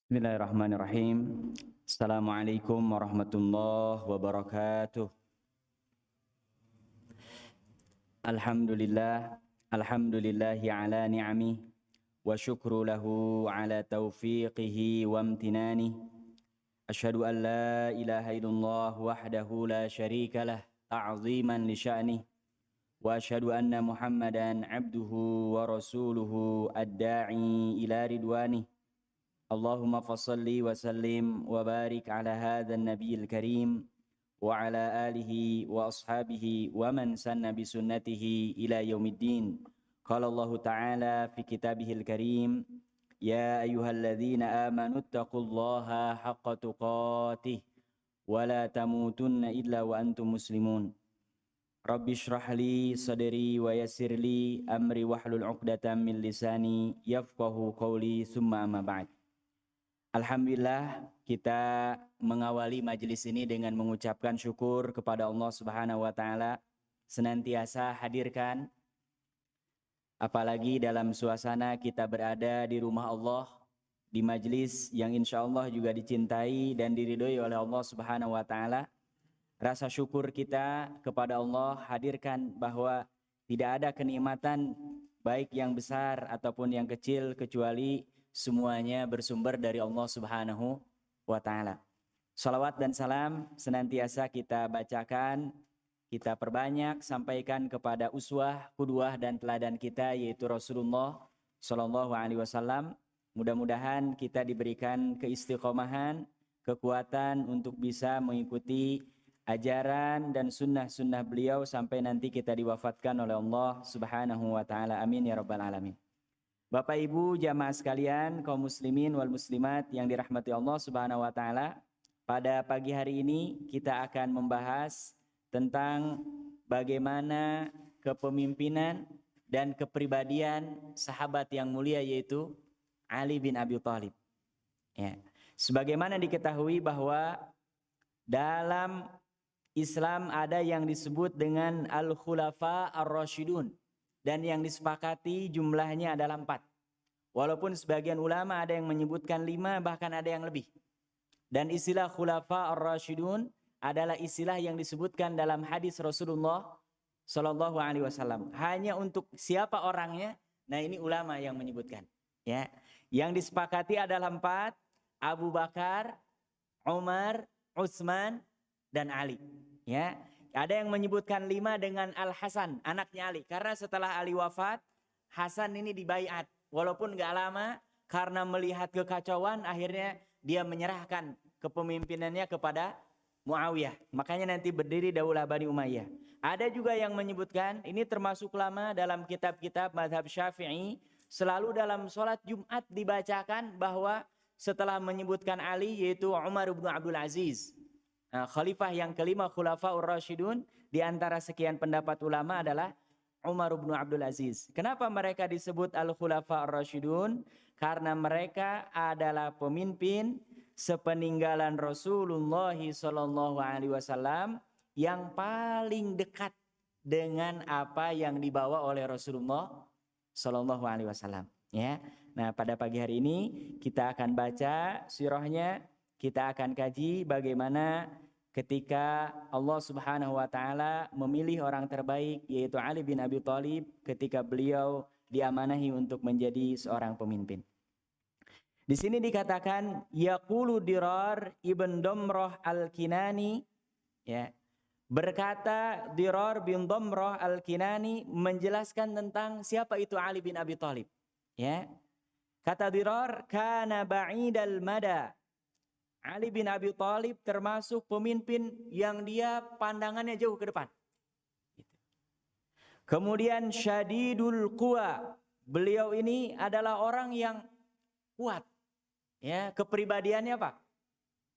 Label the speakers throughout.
Speaker 1: Bismillahirrahmanirrahim. Assalamualaikum warahmatullahi wabarakatuh. Alhamdulillahi ala ni'amih wa syukru lahu ala taufiqihi wa amtinani. Asyhadu an la ilaha illallah wahdahu la syarika lah ta'ziman li sya'nih. Wa asyhadu anna Muhammadan abduhu wa rasuluhu ad-da'i ila ridwanih. Allahumma fassalli wa sallim wa barik ala hadzal nabiyil karim wa ala alihi wa ashabihi wa man sanna bi sunnatihi ila yaumiddin. Qala Allah Ta'ala fi kitabihil karim, ya ayyuhalladzina amanu taqullaha haqqa tuqatih wa la tamutunna illa wa antum muslimun. Rabbi shrah li sadri wa yassir li amri wahlul 'uqdatam min lisani yafqahu qawli, summa amma ba'd. Alhamdulillah, kita mengawali majelis ini dengan mengucapkan syukur kepada Allah Subhanahu wa taala senantiasa hadirkan, apalagi dalam suasana kita berada di rumah Allah, di majelis yang insya Allah juga dicintai dan diridhoi oleh Allah Subhanahu wa taala. Rasa syukur kita kepada Allah hadirkan bahwa tidak ada kenikmatan baik yang besar ataupun yang kecil kecuali semuanya bersumber dari Allah Subhanahu wa taala. Salawat dan salam senantiasa kita bacakan, kita perbanyak, sampaikan kepada uswah, qudwah dan teladan kita, yaitu Rasulullah sallallahu alaihi wasallam. Mudah-mudahan kita diberikan keistiqomahan, kekuatan untuk bisa mengikuti ajaran dan sunnah-sunnah beliau sampai nanti kita diwafatkan oleh Allah Subhanahu wa taala. Amin ya rabbal alamin. Bapak Ibu jamaah sekalian, kaum muslimin wal muslimat yang dirahmati Allah Subhanahu wa taala, pada pagi hari ini kita akan membahas tentang bagaimana kepemimpinan dan kepribadian sahabat yang mulia, yaitu Ali bin Abi Thalib. Ya. Sebagaimana diketahui bahwa dalam Islam ada yang disebut dengan Al-Khulafa Ar-Rasyidun, dan yang disepakati jumlahnya adalah 4. Walaupun sebagian ulama ada yang menyebutkan 5, bahkan ada yang lebih. Dan istilah Khulafa Ar-Rasyidun adalah istilah yang disebutkan dalam hadis Rasulullah Sallallahu Alaihi Wasallam. Hanya untuk siapa orangnya, nah ini ulama yang menyebutkan. Ya, yang disepakati adalah 4: Abu Bakar, Umar, Utsman, dan Ali. Ya. Ada yang menyebutkan 5 dengan Al-Hasan, anaknya Ali. Karena setelah Ali wafat, Hasan ini dibaiat. Walaupun gak lama, karena melihat kekacauan, akhirnya dia menyerahkan kepemimpinannya kepada Muawiyah. Makanya nanti berdiri Daulah Bani Umayyah. Ada juga yang menyebutkan, ini termasuk lama dalam kitab-kitab mazhab Syafi'i, selalu dalam sholat Jumat dibacakan bahwa setelah menyebutkan Ali, yaitu Umar bin Abdul Aziz. Nah, khalifah yang kelima Khulafaur Rasyidun, di antara sekian pendapat ulama adalah Umar bin Abdul Aziz. Kenapa mereka disebut Al-Khulafaur Rasyidun? Karena mereka adalah pemimpin sepeninggalan Rasulullah sallallahu alaihi wasallam yang paling dekat dengan apa yang dibawa oleh Rasulullah sallallahu alaihi wasallam. Ya. Nah, pada pagi hari ini kita akan baca sirahnya. Kita akan kaji bagaimana ketika Allah Subhanahu wa taala memilih orang terbaik, yaitu Ali bin Abi Thalib, ketika beliau diamanahi untuk menjadi seorang pemimpin. Di sini dikatakan yaqulu Dirar ibn Damrah al-Kinani, ya. Berkata Dirar bin Damrah al-Kinani menjelaskan tentang siapa itu Ali bin Abi Thalib, ya. Kata Dirar, kana ba'idal mada. Ali bin Abi Thalib termasuk pemimpin yang dia pandangannya jauh ke depan. Kemudian syadidul quwa. Beliau ini adalah orang yang kuat. Ya, kepribadiannya apa?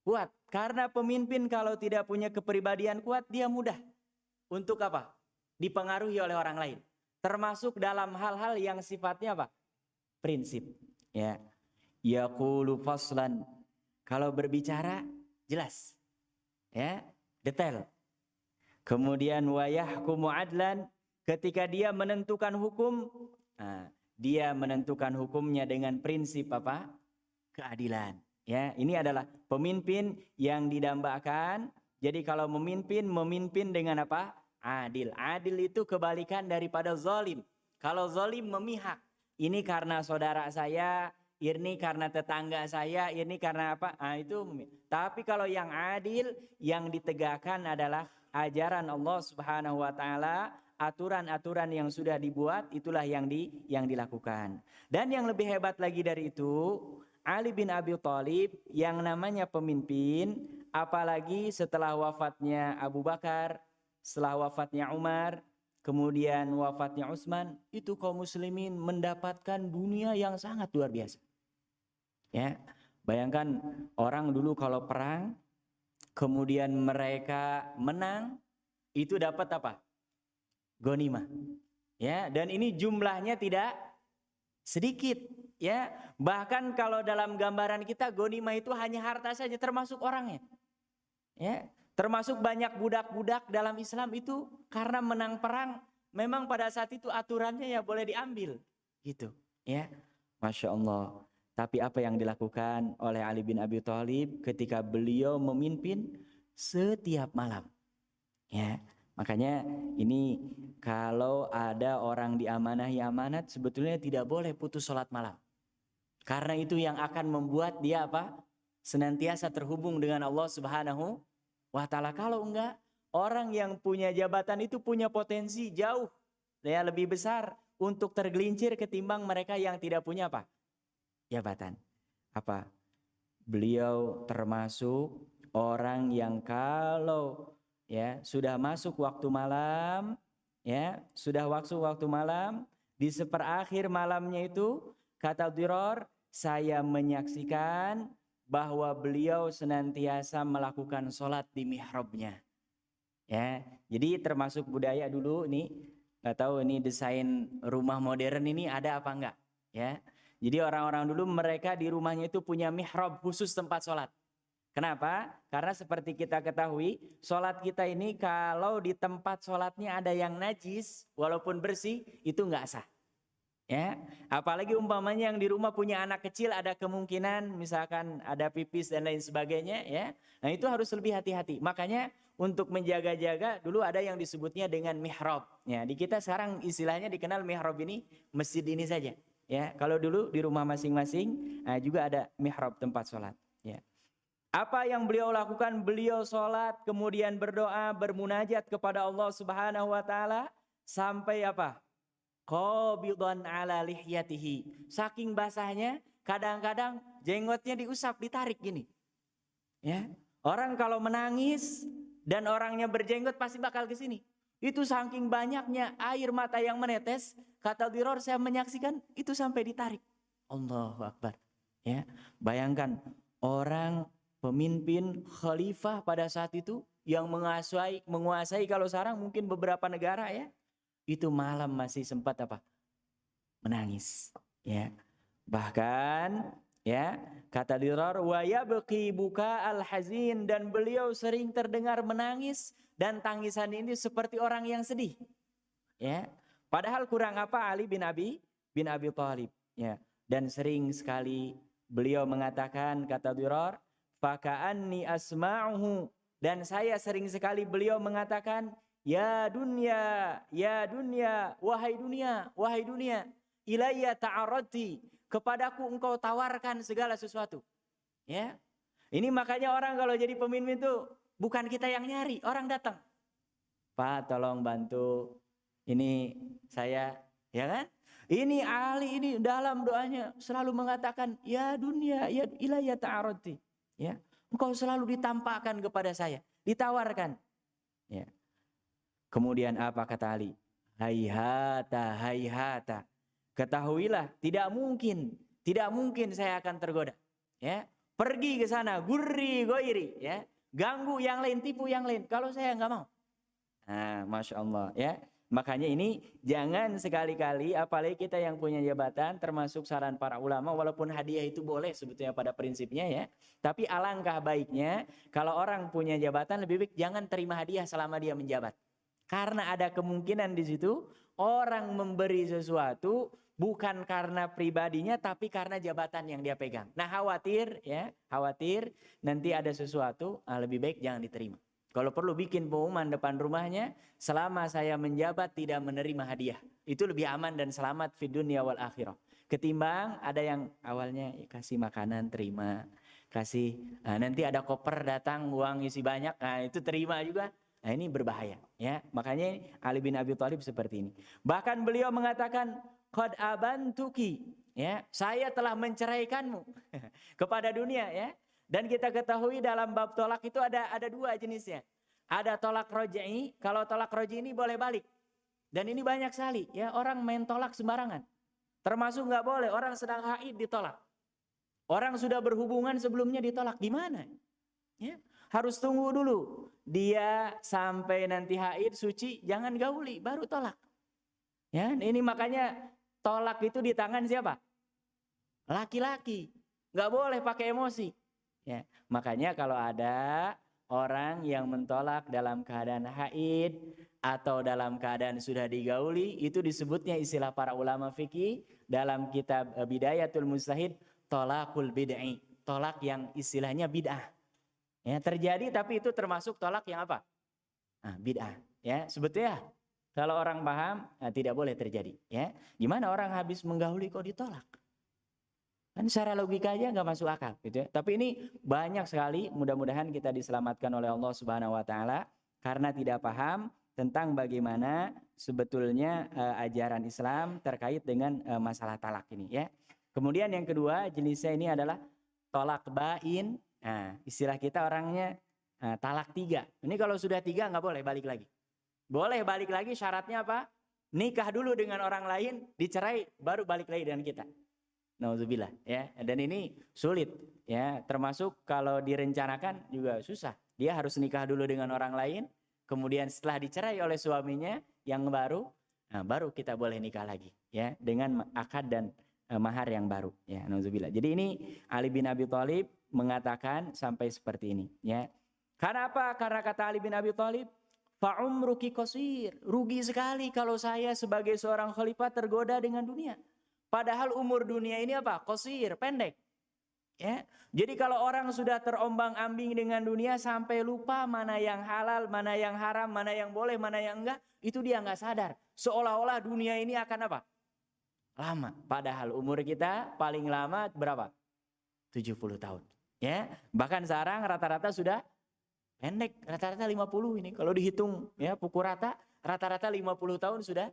Speaker 1: Kuat. Karena pemimpin kalau tidak punya kepribadian kuat, dia mudah untuk apa? Dipengaruhi oleh orang lain. Termasuk dalam hal-hal yang sifatnya apa? Prinsip. Ya. Yaqulu faslan. Kalau berbicara jelas, ya, detail. Kemudian wayahkumu adlan, ketika dia menentukan hukum, dia menentukan hukumnya dengan prinsip apa? Keadilan. Ya, ini adalah pemimpin yang didambakan. Jadi kalau memimpin dengan apa? Adil. Adil itu kebalikan daripada zalim. Kalau zalim memihak. Ini karena saudara saya, ini karena tetangga saya, ini karena apa? Itu. Tapi kalau yang adil, yang ditegakkan adalah ajaran Allah Subhanahu wa taala, aturan-aturan yang sudah dibuat, itulah yang dilakukan. Dan yang lebih hebat lagi dari itu, Ali bin Abi Thalib yang namanya pemimpin, apalagi setelah wafatnya Abu Bakar, setelah wafatnya Umar, kemudian wafatnya Utsman, itu kaum muslimin mendapatkan dunia yang sangat luar biasa. Ya, bayangkan orang dulu kalau perang, kemudian mereka menang, itu dapat apa? Ghanimah. Ya, dan ini jumlahnya tidak sedikit. Ya, bahkan kalau dalam gambaran kita ghanimah itu hanya harta saja, termasuk orangnya. Ya, termasuk banyak budak-budak dalam Islam itu karena menang perang, memang pada saat itu aturannya ya boleh diambil, gitu. Ya, Masya Allah. Tapi apa yang dilakukan oleh Ali bin Abi Thalib ketika beliau memimpin setiap malam? Ya, makanya ini kalau ada orang diamanahi amanat sebetulnya tidak boleh putus sholat malam. Karena itu yang akan membuat dia apa? Senantiasa terhubung dengan Allah Subhanahu wa taala. Kalau enggak, orang yang punya jabatan itu punya potensi jauh ya lebih besar untuk tergelincir ketimbang mereka yang tidak punya apa? Jabatan. Apa? Beliau termasuk orang yang kalau ya sudah masuk waktu malam, ya sudah waktu malam, di seperakhir malamnya itu kata Diror, saya menyaksikan bahwa beliau senantiasa melakukan sholat di mihrabnya. Ya, jadi termasuk budaya dulu nih, nggak tahu ini desain rumah modern ini ada apa enggak? Ya, jadi orang-orang dulu mereka di rumahnya itu punya mihrab khusus tempat sholat. Kenapa? Karena seperti kita ketahui, sholat kita ini kalau di tempat sholatnya ada yang najis, walaupun bersih, itu nggak sah. Ya, apalagi umpamanya yang di rumah punya anak kecil, ada kemungkinan misalkan ada pipis dan lain sebagainya, ya. Nah itu harus lebih hati-hati. Makanya untuk menjaga-jaga dulu ada yang disebutnya dengan mihrab. Ya, di kita sekarang istilahnya dikenal mihrab ini masjid ini saja. Ya, kalau dulu di rumah masing-masing juga ada mihrab tempat sholat. Ya. Apa yang beliau lakukan? Beliau sholat, kemudian berdoa, bermunajat kepada Allah Subhanahu wa taala sampai apa? Qabidan ala lihyatihi. Saking basahnya, kadang-kadang jenggotnya diusap, ditarik gini. Ya. Orang kalau menangis dan orangnya berjenggot pasti bakal ke sini. Itu saking banyaknya air mata yang menetes, kata Diror saya menyaksikan itu sampai ditarik. Allahu Akbar. Ya. Bayangkan orang pemimpin khalifah pada saat itu yang menguasai kalau sekarang mungkin beberapa negara ya. Itu malam masih sempat apa? Menangis, ya. Bahkan ya, kata Diror wa yabqi buka al-hazin, dan beliau sering terdengar menangis dan tangisan ini seperti orang yang sedih. Ya. Padahal kurang apa Ali bin Abi Thalib, ya. Dan sering sekali beliau mengatakan, kata Diror, faka'anni asma'uhu, dan saya sering sekali beliau mengatakan, ya dunia, wahai dunia, ilayya ta'arati, kepadaku engkau tawarkan segala sesuatu. Ya. Ini makanya orang kalau jadi pemimpin itu bukan kita yang nyari, orang datang. Pak, tolong bantu. Ini saya, ya kan? Ini Ali ini dalam doanya selalu mengatakan, ya dunia, ya ilayya ta'arati. Ya. Engkau selalu ditampakkan kepada saya, ditawarkan. Ya. Kemudian apa kata Ali? Hayhata. Ketahuilah, tidak mungkin saya akan tergoda. Ya, pergi ke sana, gurri goiri, ya, ganggu yang lain, tipu yang lain. Kalau saya nggak mau. Nah, Masya Allah, ya. Makanya ini jangan sekali-kali, apalagi kita yang punya jabatan, termasuk saran para ulama, walaupun hadiah itu boleh sebetulnya pada prinsipnya ya. Tapi alangkah baiknya kalau orang punya jabatan lebih baik jangan terima hadiah selama dia menjabat. Karena ada kemungkinan di situ orang memberi sesuatu bukan karena pribadinya tapi karena jabatan yang dia pegang. Nah, khawatir nanti ada sesuatu, lebih baik jangan diterima. Kalau perlu bikin pengumuman depan rumahnya, selama saya menjabat tidak menerima hadiah. Itu lebih aman dan selamat fid dunya wal akhirah. Ketimbang ada yang awalnya kasih makanan terima, kasih nanti ada koper datang uang isi banyak, itu terima juga. Nah, ini berbahaya, ya. Makanya Ali bin Abi Thalib seperti ini. Bahkan beliau mengatakan, qad abantuki, ya, saya telah menceraikanmu kepada dunia, ya. Dan kita ketahui dalam bab tolak itu ada dua jenisnya. Ada tolak roj'i, kalau tolak roj'i ini boleh balik. Dan ini banyak sekali, ya, orang main tolak sembarangan. Termasuk nggak boleh orang sedang haid ditolak. Orang sudah berhubungan sebelumnya ditolak, gimana? Ya, harus tunggu dulu dia sampai nanti haid suci, jangan gauli baru tolak. Ya, ini makanya tolak itu di tangan siapa? Laki-laki. Nggak boleh pakai emosi. Ya, makanya kalau ada orang yang mentolak dalam keadaan haid atau dalam keadaan sudah digauli, itu disebutnya istilah para ulama fikih dalam kitab Bidayatul Mujtahid, tolakul bid'i, tolak yang istilahnya bid'ah. Ya, terjadi tapi itu termasuk tolak yang apa? Bid'ah. Ya, sebetulnya kalau orang paham tidak boleh terjadi. Ya, gimana orang habis menggauli kok ditolak? Kan secara logika aja nggak masuk akal, gitu ya. Tapi ini banyak sekali. Mudah-mudahan kita diselamatkan oleh Allah Subhanahu Wa Taala karena tidak paham tentang bagaimana sebetulnya ajaran Islam terkait dengan masalah talak ini, ya. Kemudian yang kedua jenisnya ini adalah tolak bain. Nah, istilah kita orangnya talak 3. Ini kalau sudah 3 nggak boleh balik lagi. Boleh balik lagi, syaratnya apa? Nikah dulu dengan orang lain, dicerai, baru balik lagi dengan kita. Nauzubillah, ya. Dan ini sulit, ya. Termasuk kalau direncanakan juga susah. Dia harus nikah dulu dengan orang lain, kemudian setelah dicerai oleh suaminya yang baru, baru kita boleh nikah lagi, ya, dengan akad dan mahar yang baru, ya. Nauzubillah. Jadi ini Ali bin Abi Thalib mengatakan sampai seperti ini, ya. Karena apa? Karena kata Ali bin Abi Thalib, fa umruki qasir. Rugi sekali kalau saya sebagai seorang khalifah tergoda dengan dunia. Padahal umur dunia ini apa? Qasir, pendek. Ya. Jadi kalau orang sudah terombang-ambing dengan dunia sampai lupa mana yang halal, mana yang haram, mana yang boleh, mana yang enggak, itu dia enggak sadar. Seolah-olah dunia ini akan apa? Lama. Padahal umur kita paling lama berapa? 70 tahun. Ya. Bahkan sekarang rata-rata sudah pendek, rata-rata 50 ini. Kalau dihitung ya pukul rata, rata-rata 50 tahun sudah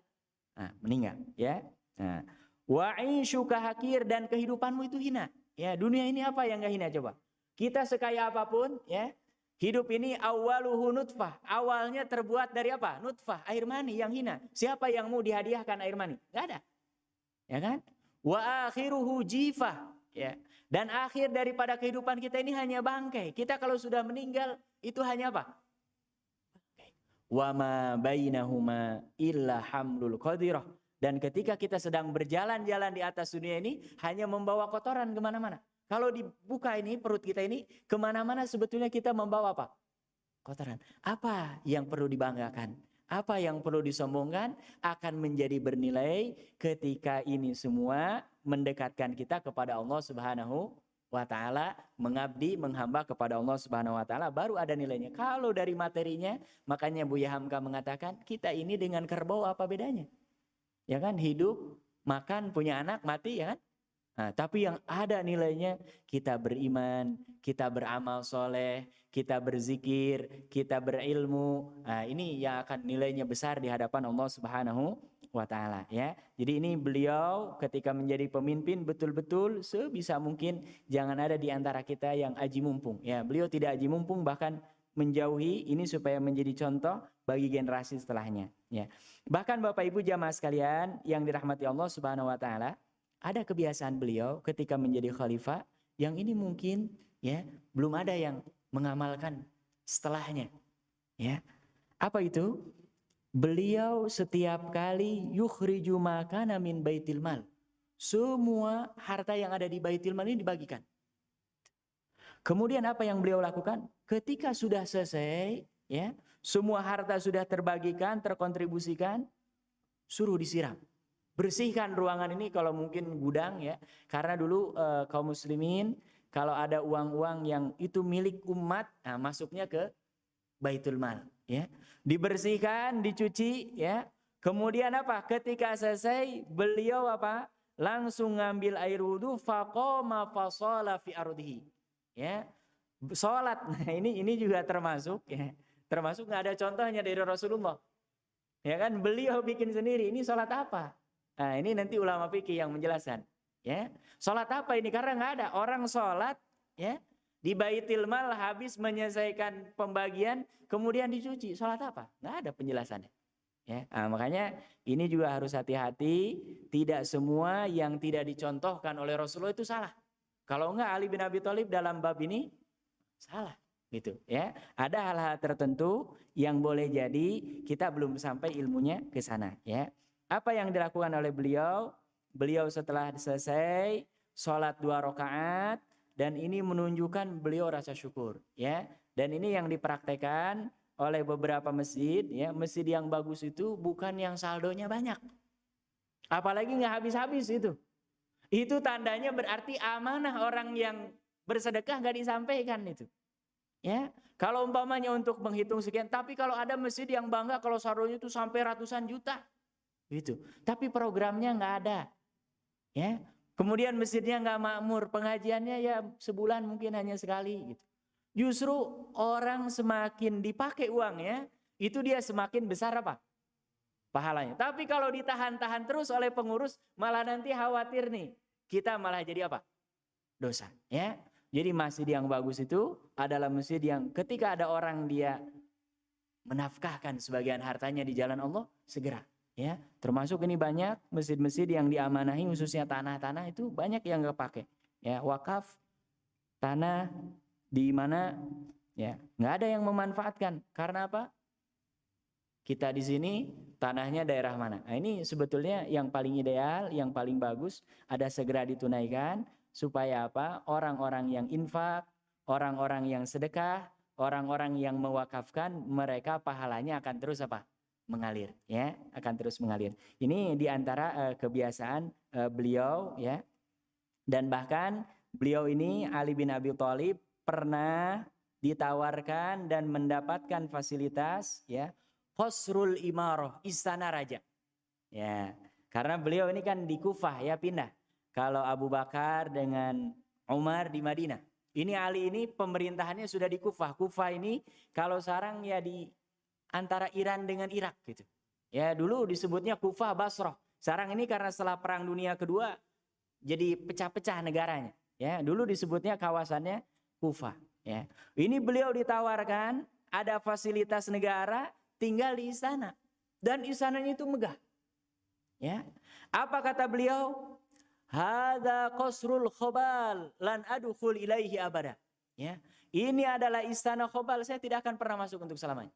Speaker 1: meninggal, ya. Nah, wa'ishuka hakir, dan kehidupanmu itu hina. Ya, dunia ini apa yang enggak hina coba? Kita sekaya apapun, ya, hidup ini awaluhu nutfah. Awalnya terbuat dari apa? Nutfah, air mani yang hina. Siapa yang mau dihadiahkan air mani? Enggak ada. Ya kan? Wa akhiruhu jifah, ya. Dan akhir daripada kehidupan kita ini hanya bangkai. Kita kalau sudah meninggal itu hanya apa? Wa ma bainahuma illa hamlul qadirah. Dan ketika kita sedang berjalan-jalan di atas dunia ini, hanya membawa kotoran kemana-mana. Kalau dibuka ini, perut kita ini, kemana-mana sebetulnya kita membawa apa? Kotoran. Apa yang perlu dibanggakan? Apa yang perlu disombongkan? Akan menjadi bernilai ketika ini semua mendekatkan kita kepada Allah Subhanahu wa Ta'ala, mengabdi, menghamba kepada Allah Subhanahu wa Ta'ala, baru ada nilainya. Kalau dari materinya, makanya Buya Hamka mengatakan, kita ini dengan kerbau apa bedanya? Ya kan, hidup, makan, punya anak, mati, ya kan? Nah, tapi yang ada nilainya, kita beriman, kita beramal soleh, kita berzikir, kita berilmu. Nah, ini yang akan nilainya besar di hadapan Allah Subhanahu wa Ta'ala, ya. Jadi ini beliau ketika menjadi pemimpin betul-betul sebisa mungkin jangan ada di antara kita yang aji mumpung. Ya, beliau tidak aji mumpung, bahkan menjauhi ini supaya menjadi contoh bagi generasi setelahnya, ya. Bahkan Bapak Ibu jamaah sekalian yang dirahmati Allah Subhanahu wa Ta'ala, ada kebiasaan beliau ketika menjadi khalifah yang ini mungkin ya belum ada yang mengamalkan setelahnya, ya. Apa itu? Beliau setiap kali yukhriju makana min baitil mal. Semua harta yang ada di baitil mal ini dibagikan. Kemudian apa yang beliau lakukan? Ketika sudah selesai, ya, semua harta sudah terbagikan, terkontribusikan, suruh disiram. bersihkan ruangan ini kalau mungkin gudang ya. Karena dulu kaum muslimin kalau ada uang-uang yang itu milik umat, nah masuknya ke Baitul Mal ya. Dibersihkan, dicuci ya. Kemudian apa? Ketika selesai beliau apa? Langsung ngambil air wudu faqama fasala fi ardihi. Ya. Salat. Nah, ini juga termasuk ya. Termasuk nggak ada contohnya dari Rasulullah. Ya kan beliau bikin sendiri. Ini salat apa? Nah, ini nanti ulama fikih yang menjelaskan. Ya. Salat apa ini? Karena nggak ada orang salat ya. Di Baitul Mal habis menyelesaikan pembagian, kemudian dicuci. Salat apa? Nggak ada penjelasannya. Ya, nah, makanya ini juga harus hati-hati. Tidak semua yang tidak dicontohkan oleh Rasulullah itu salah. Kalau enggak Ali bin Abi Thalib dalam bab ini salah, gitu. Ya, ada hal-hal tertentu yang boleh jadi kita belum sampai ilmunya ke sana. Ya, apa yang dilakukan oleh beliau? Beliau setelah selesai sholat 2 rakaat. Dan ini menunjukkan beliau rasa syukur, ya. Dan ini yang dipraktekkan oleh beberapa masjid, ya. Masjid yang bagus itu bukan yang saldonya banyak, apalagi nggak habis-habis itu. Itu tandanya berarti amanah orang yang bersedekah nggak disampaikan itu, ya. Kalau umpamanya untuk menghitung sekian, tapi kalau ada masjid yang bangga kalau saldonya itu sampai ratusan juta, gitu. Tapi programnya nggak ada, ya. Kemudian masjidnya nggak makmur, pengajiannya ya sebulan mungkin hanya sekali gitu. Justru orang semakin dipakai uangnya, itu dia semakin besar apa? Pahalanya. Tapi kalau ditahan-tahan terus oleh pengurus, malah nanti khawatir nih, kita malah jadi apa? Dosa. Ya. Jadi masjid yang bagus itu adalah masjid yang ketika ada orang dia menafkahkan sebagian hartanya di jalan Allah, segera. Ya, termasuk ini banyak masjid-masjid yang diamanahi khususnya tanah-tanah itu banyak yang nggak pakai. Ya, wakaf tanah di mana ya nggak ada yang memanfaatkan. Karena apa? Kita di sini tanahnya daerah mana? Nah, ini sebetulnya yang paling ideal, yang paling bagus ada segera ditunaikan supaya apa? Orang-orang yang infak, orang-orang yang sedekah, orang-orang yang mewakafkan mereka pahalanya akan terus apa? Mengalir, ya, akan terus mengalir. Ini diantara kebiasaan beliau, ya, dan bahkan beliau ini Ali bin Abi Thalib pernah ditawarkan dan mendapatkan fasilitas, ya, Qasrul Imarah, istana raja, ya, karena beliau ini kan di Kufah, ya, pindah. Kalau Abu Bakar dengan Umar di Madinah, ini Ali ini pemerintahannya sudah di Kufah. Kufah ini kalau sekarang ya di antara Iran dengan Irak gitu. Ya, dulu disebutnya Kufah Basrah. Sekarang ini karena setelah Perang Dunia Kedua jadi pecah-pecah negaranya. Ya, dulu disebutnya kawasannya Kufah. Ya, ini beliau ditawarkan ada fasilitas negara tinggal di istana dan istananya itu megah. Ya, apa kata beliau? Hadza qasrul khobal lan adkhul ilaihi abada. Ya, ini adalah istana khobal, saya tidak akan pernah masuk untuk selamanya.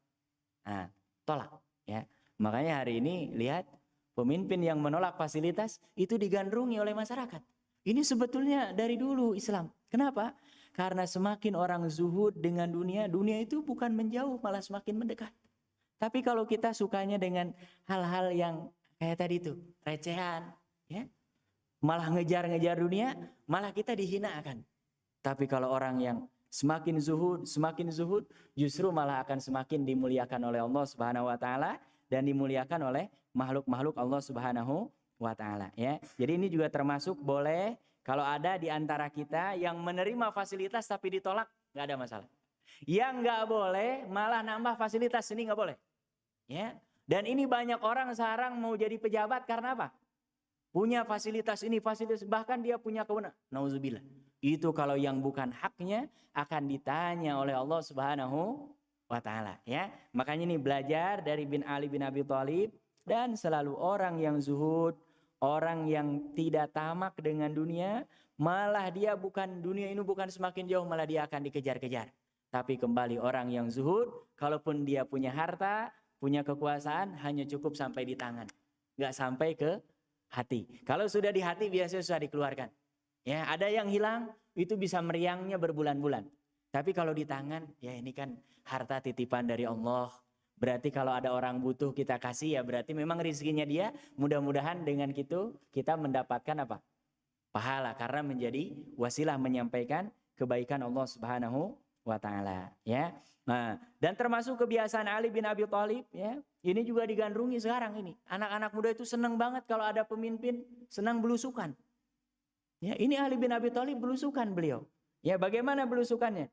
Speaker 1: Nah, tolak, ya. Makanya hari ini lihat pemimpin yang menolak fasilitas itu digandrungi oleh masyarakat. Ini sebetulnya dari dulu Islam. Kenapa? Karena semakin orang zuhud dengan dunia, dunia itu bukan menjauh malah semakin mendekat. Tapi kalau kita sukanya dengan hal-hal yang kayak tadi itu, recehan, ya, malah ngejar-ngejar dunia, malah kita dihinakan. Tapi kalau orang yang semakin zuhud, justru malah akan semakin dimuliakan oleh Allah Subhanahu wa taala dan dimuliakan oleh makhluk-makhluk Allah Subhanahu wa taala, ya. Jadi ini juga termasuk boleh kalau ada di antara kita yang menerima fasilitas tapi ditolak, nggak ada masalah. Yang nggak boleh malah nambah fasilitas, ini nggak boleh. Ya. Dan ini banyak orang sekarang mau jadi pejabat karena apa? Punya fasilitas ini, fasilitas, bahkan dia punya kewenangan. Nauzubillah. Itu kalau yang bukan haknya akan ditanya oleh Allah Subhanahu wa taala, ya. Makanya ini belajar dari bin Ali bin Abi Thalib dan selalu orang yang zuhud, orang yang tidak tamak dengan dunia, malah dia bukan dunia ini bukan semakin jauh, malah dia akan dikejar-kejar. Tapi kembali orang yang zuhud, kalaupun dia punya harta, punya kekuasaan, hanya cukup sampai di tangan, nggak sampai ke hati. Kalau sudah di hati biasanya sudah dikeluarkan. Ya, ada yang hilang itu bisa meriangnya berbulan-bulan. Tapi kalau di tangan, ya ini kan harta titipan dari Allah. Berarti kalau ada orang butuh kita kasih, ya berarti memang rezekinya dia. Mudah-mudahan dengan gitu kita mendapatkan apa? Pahala, karena menjadi wasilah menyampaikan kebaikan Allah Subhanahu wa taala, ya. Nah, dan termasuk kebiasaan Ali bin Abi Thalib, ya. Ini juga digandrungi sekarang ini. Anak-anak muda itu senang banget kalau ada pemimpin senang belusukan. Ya, ini Ali bin Abi Thalib belusukan beliau. Ya, bagaimana belusukannya?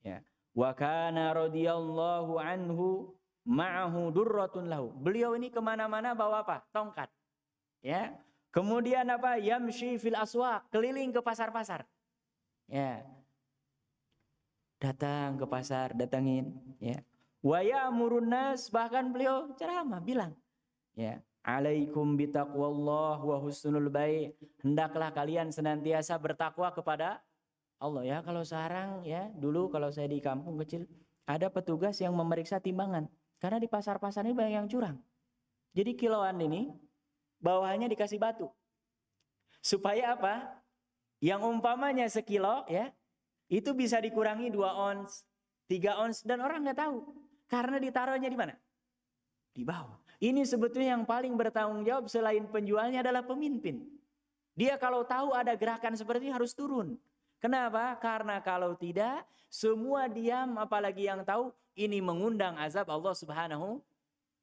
Speaker 1: Ya. Wa kana radhiyallahu anhu ma'ahu durratun lahu. Beliau ini kemana-mana bawa apa? Tongkat. Ya. Kemudian apa? Yamshi fil aswaq, keliling ke pasar-pasar. Ya. Datang ke pasar, datangin, ya. Wa ya'murun nas, bahkan beliau ceramah bilang, ya, alaikum bitaqwallah wa husnul bai'. Hendaklah kalian senantiasa bertakwa kepada Allah, ya. Kalau sekarang, ya, dulu kalau saya di kampung kecil ada petugas yang memeriksa timbangan karena di pasar-pasar ini banyak yang curang. Jadi kiloan ini bawahnya dikasih batu. Supaya apa? Yang umpamanya sekilo, ya, itu bisa dikurangi 2 ons, 3 ons, dan orang nggak tahu. Karena ditaruhnya di mana? Di bawah. Ini sebetulnya yang paling bertanggung jawab selain penjualnya adalah pemimpin. Dia kalau tahu ada gerakan seperti ini harus turun. Kenapa? Karena kalau tidak, semua diam, apalagi yang tahu, ini mengundang azab Allah Subhanahu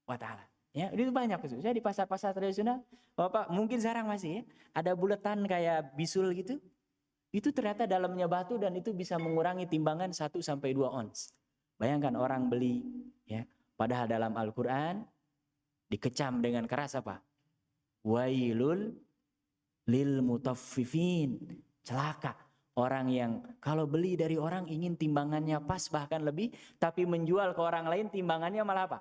Speaker 1: wa taala. Ya, itu banyak. Saya di pasar-pasar tradisional, Bapak mungkin sekarang masih, ya, ada buletan kayak bisul gitu. Itu ternyata dalamnya batu dan itu bisa mengurangi timbangan 1-2 ons. Bayangkan orang beli, ya. Padahal dalam Al-Qur'an dikecam dengan keras apa? Wailul lil mutaffifin. Celaka orang yang kalau beli dari orang ingin timbangannya pas bahkan lebih, tapi menjual ke orang lain timbangannya malah apa?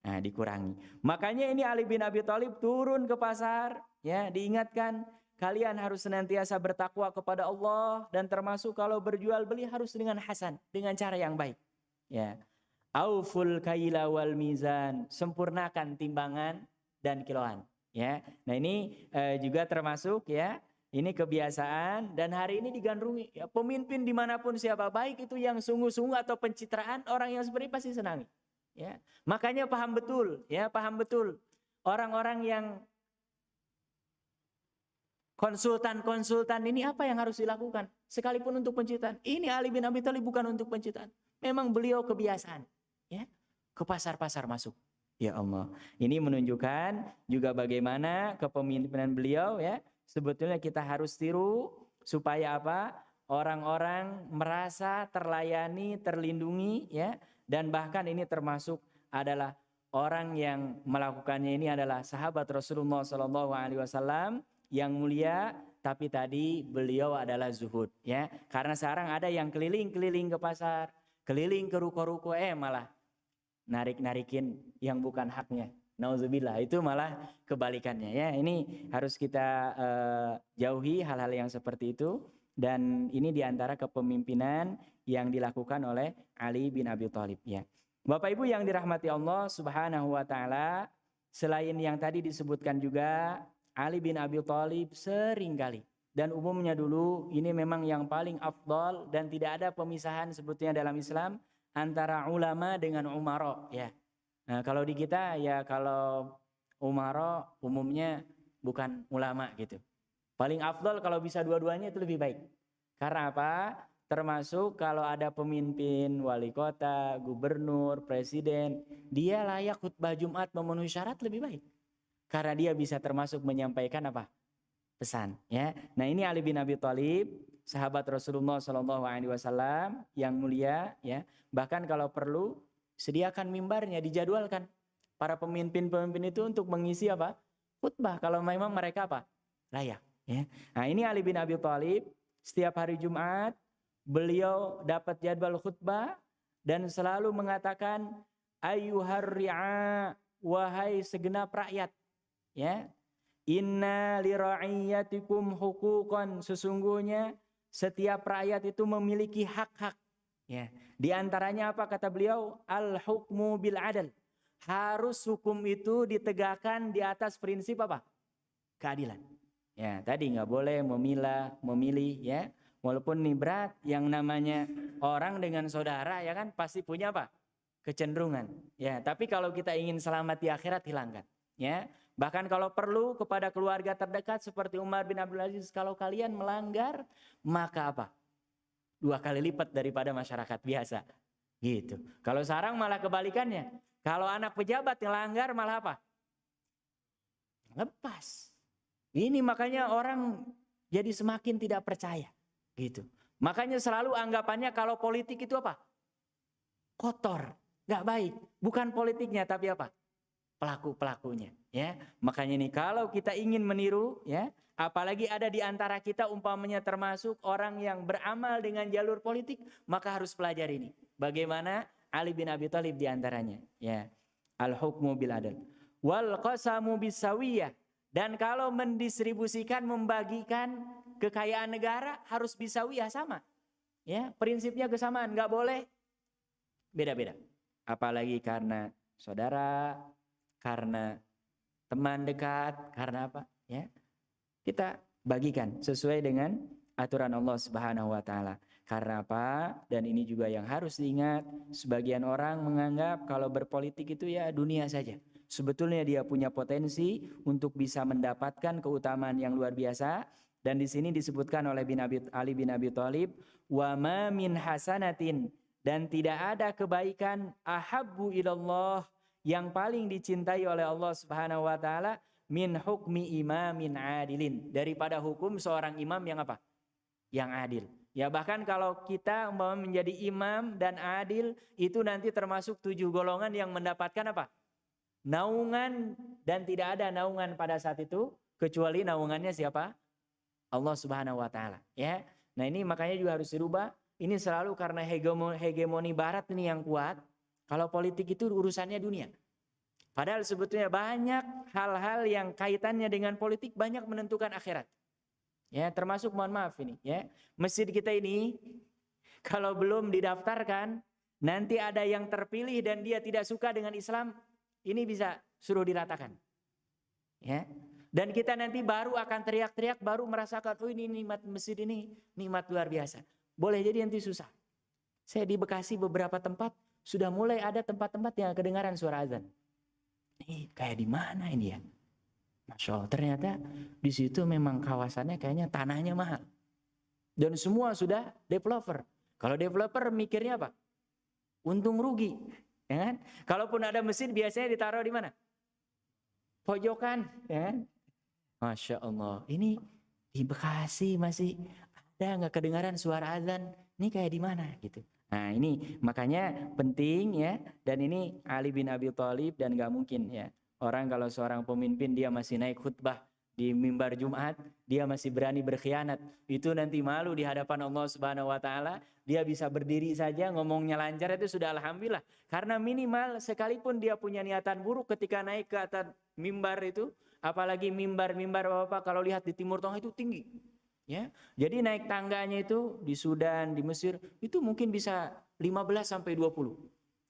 Speaker 1: Nah, dikurangi. Makanya ini Ali bin Abi Thalib turun ke pasar, ya, diingatkan, kalian harus senantiasa bertakwa kepada Allah, dan termasuk kalau berjual beli harus dengan hasan, dengan cara yang baik. Ya. Auful kaila wal mizan, sempurnakan timbangan dan kiloan. Ya. Nah, ini juga termasuk, ya, ini kebiasaan, dan hari ini digandrungi, ya, pemimpin dimanapun siapa, baik itu yang sungguh-sungguh atau pencitraan, orang yang seperti pasti senangi. Ya. Makanya paham betul, ya, paham betul orang-orang yang konsultan ini apa yang harus dilakukan sekalipun untuk pencitraan. Ini Ali bin Abi Thalib bukan untuk pencitraan, memang beliau kebiasaan, ya, ke pasar-pasar masuk. Ya Allah, ini menunjukkan juga bagaimana kepemimpinan beliau, ya. Sebetulnya kita harus tiru supaya apa? Orang-orang merasa terlayani, terlindungi, ya. Dan bahkan ini termasuk adalah orang yang melakukannya ini adalah sahabat Rasulullah SAW yang mulia, tapi tadi beliau adalah zuhud, ya. Karena sekarang ada yang keliling-keliling ke pasar, keliling ke ruko-ruko, malah narik-narikin yang bukan haknya. Nauzubillah, itu malah kebalikannya, ya. Ini harus kita jauhi hal-hal yang seperti itu, dan ini diantara kepemimpinan yang dilakukan oleh Ali bin Abi Thalib, ya. Bapak Ibu yang dirahmati Allah Subhanahu wa taala, selain yang tadi disebutkan juga, Ali bin Abi Thalib seringkali dan umumnya dulu ini memang yang paling afdal, dan tidak ada pemisahan sebetulnya dalam Islam antara ulama dengan umara, ya. Nah, kalau di kita, ya, kalau umara umumnya bukan ulama gitu. Paling afdal kalau bisa dua-duanya itu lebih baik. Karena apa? Termasuk kalau ada pemimpin, wali kota, gubernur, presiden, dia layak khutbah Jumat memenuhi syarat lebih baik. Karena dia bisa termasuk menyampaikan apa? Pesan, ya. Nah, ini Ali bin Abi Thalib, sahabat Rasulullah SAW yang mulia, ya. Bahkan kalau perlu sediakan mimbarnya, dijadwalkan para pemimpin-pemimpin itu untuk mengisi apa? Khutbah kalau memang mereka apa? Layak, ya. Nah, ini Ali bin Abi Thalib setiap hari Jumat beliau dapat jadwal khutbah dan selalu mengatakan ayyuhar ri'a, wahai segenap rakyat, ya. Inna lira'iyatikum huquqan, sesungguhnya setiap rakyat itu memiliki hak-hak, ya. Di antaranya apa kata beliau? Al hukmu bil adl. Harus hukum itu ditegakkan di atas prinsip apa? Keadilan. Ya, tadi nggak boleh memilah, memilih, ya. Walaupun ini berat, yang namanya orang dengan saudara, ya kan, pasti punya apa? kecenderungan. Ya, tapi kalau kita ingin selamat di akhirat, hilangkan. Ya, bahkan kalau perlu kepada keluarga terdekat seperti Umar bin Abdul Aziz, kalau kalian melanggar, maka apa? 2 kali lipat daripada masyarakat biasa. Gitu. Kalau sekarang malah kebalikannya. Kalau anak pejabat yang langgar malah apa? Lepas. Ini makanya orang jadi semakin tidak percaya. Gitu. Makanya selalu anggapannya kalau politik itu apa? Kotor, nggak baik. Bukan politiknya tapi apa? Pelaku-pelakunya. Ya, makanya nih kalau kita ingin meniru, ya, apalagi ada di antara kita umpamanya termasuk orang yang beramal dengan jalur politik, maka harus pelajari ini. Bagaimana Ali bin Abi Thalib di antaranya. Ya, al-hukmu bil adl, wal qasamu bisawiyah. Dan kalau mendistribusikan, membagikan kekayaan negara harus bisawiyah, sama. Ya, prinsipnya kesamaan, nggak boleh beda-beda. Apalagi karena saudara, karena teman dekat, karena apa? Ya, kita bagikan sesuai dengan aturan Allah Subhanahu wa taala. Karena apa? Dan ini juga yang harus diingat, sebagian orang menganggap kalau berpolitik itu ya dunia saja. Sebetulnya dia punya potensi untuk bisa mendapatkan keutamaan yang luar biasa, dan di sini disebutkan oleh Ali bin Abi Thalib, wa ma min hasanatin, dan tidak ada kebaikan ahabbu ilallah, yang paling dicintai oleh Allah Subhanahu wa taala, min hukmi imamin adilin, daripada hukum seorang imam yang apa? Yang adil. Ya, bahkan kalau kita menjadi imam dan adil, itu nanti termasuk 7 golongan yang mendapatkan apa? Naungan, dan tidak ada naungan pada saat itu kecuali naungannya siapa? Allah Subhanahu wa taala, ya. Nah, ini makanya juga harus dirubah. Ini selalu karena hegemoni barat ini yang kuat. Kalau politik itu urusannya dunia. Padahal sebetulnya banyak hal-hal yang kaitannya dengan politik banyak menentukan akhirat. Ya, termasuk mohon maaf ini, ya. Masjid kita ini kalau belum didaftarkan, nanti ada yang terpilih dan dia tidak suka dengan Islam, ini bisa suruh diratakan. Ya. Dan kita nanti baru akan teriak-teriak, baru merasakan, oh ini nikmat masjid ini, nikmat luar biasa. Boleh jadi nanti susah. Saya di Bekasi beberapa tempat sudah mulai ada tempat-tempat yang kedengaran suara azan. Ini kayak di mana ini ya? Masya Allah, ternyata di situ memang kawasannya kayaknya tanahnya mahal. Dan semua sudah developer. Kalau developer mikirnya apa? Untung rugi. Ya kan? Kalaupun ada masjid biasanya ditaruh di mana? Pojokan. Ya kan? Masya Allah. Ini di Bekasi masih ada nggak kedengaran suara azan? Ini kayak di mana gitu. Nah, ini makanya penting, ya. Dan ini Ali bin Abi Thalib, dan nggak mungkin, ya. Orang kalau seorang pemimpin dia masih naik khutbah di mimbar Jumat, dia masih berani berkhianat, itu nanti malu di hadapan Allah Subhanahu wa taala. Dia bisa berdiri saja ngomongnya lancar, itu sudah alhamdulillah. Karena minimal sekalipun dia punya niatan buruk ketika naik ke atas mimbar itu, apalagi mimbar Bapak kalau lihat di Timur Tengah itu tinggi. Ya, jadi naik tangganya itu di Sudan, di Mesir itu mungkin bisa 15 sampai 20.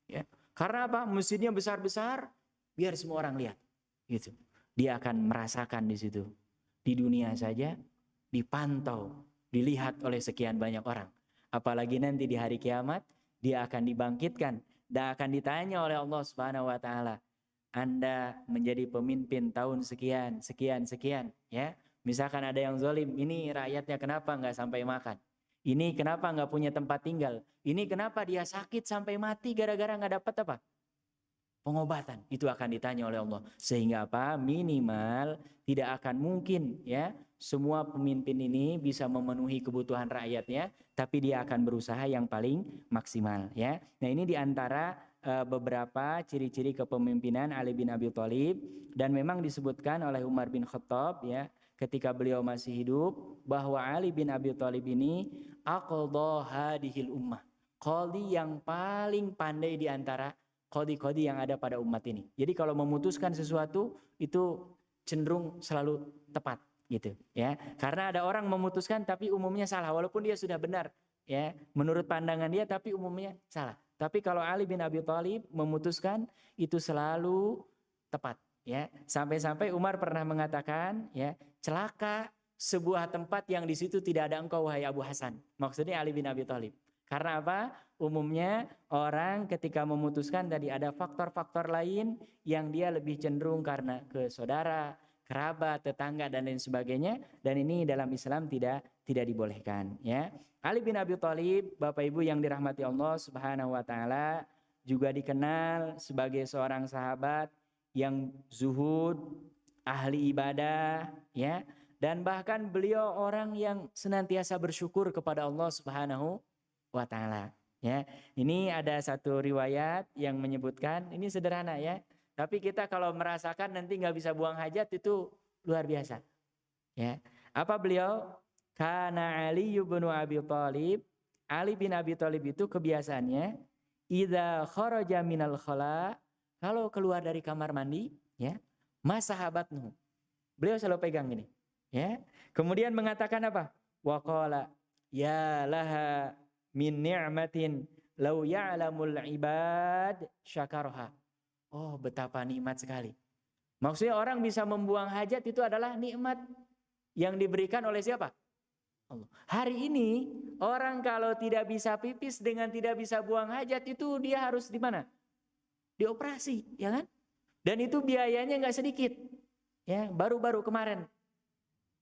Speaker 1: Ya. Karena apa? Masjidnya besar-besar biar semua orang lihat. Gitu. Dia akan merasakan di situ. Di dunia saja dipantau, dilihat oleh sekian banyak orang. Apalagi nanti di hari kiamat dia akan dibangkitkan dan akan ditanya oleh Allah Subhanahu wa taala, Anda menjadi pemimpin tahun sekian, ya. Misalkan ada yang zalim, ini rakyatnya kenapa nggak sampai makan? Ini kenapa nggak punya tempat tinggal? Ini kenapa dia sakit sampai mati gara-gara nggak dapat apa? Pengobatan. Itu akan ditanya oleh Allah. Sehingga apa? Minimal tidak akan mungkin, ya, semua pemimpin ini bisa memenuhi kebutuhan rakyatnya, tapi dia akan berusaha yang paling maksimal, ya. Nah, ini diantara beberapa ciri-ciri kepemimpinan Ali bin Abi Thalib, dan memang disebutkan oleh Umar bin Khattab, ya, ketika beliau masih hidup, bahwa Ali bin Abi Thalib ini aqdha hadhil ummah, qadhi yang paling pandai di antara qadhi-qadhi yang ada pada umat ini. Jadi kalau memutuskan sesuatu itu cenderung selalu tepat, gitu, ya. Karena ada orang memutuskan tapi umumnya salah, walaupun dia sudah benar, ya, menurut pandangan dia, tapi umumnya salah. Tapi kalau Ali bin Abi Thalib memutuskan itu selalu tepat. Ya, sampai-sampai Umar pernah mengatakan, ya, celaka sebuah tempat yang di situ tidak ada engkau wahai Abu Hasan. Maksudnya Ali bin Abi Thalib. Karena apa? Umumnya orang ketika memutuskan tadi ada faktor-faktor lain yang dia lebih cenderung karena ke saudara, kerabat, tetangga dan lain sebagainya, dan ini dalam Islam tidak dibolehkan, ya. Ali bin Abi Thalib, Bapak Ibu yang dirahmati Allah Subhanahu wa taala, juga dikenal sebagai seorang sahabat yang zuhud, ahli ibadah, ya. Dan bahkan beliau orang yang senantiasa bersyukur kepada Allah Subhanahu wa taala, ya. Ini ada satu riwayat yang menyebutkan, ini sederhana ya, tapi kita kalau merasakan nanti nggak bisa buang hajat itu luar biasa, ya. Apa beliau? Kana Ali bin Abi Thalib, Ali bin Abi Thalib itu kebiasaannya idza kharaja minal khala, kalau keluar dari kamar mandi, ya, masahabatnu, beliau selalu pegang gini, ya. Kemudian mengatakan apa? Wa qala ya laha min ni'matin law ya'lamul ibad syakarha. Oh, betapa nikmat sekali. Maksudnya orang bisa membuang hajat itu adalah nikmat yang diberikan oleh siapa? Allah. Hari ini orang kalau tidak bisa pipis dengan tidak bisa buang hajat itu dia harus di mana? Dioperasi, ya kan? Dan itu biayanya nggak sedikit. Ya, baru-baru kemarin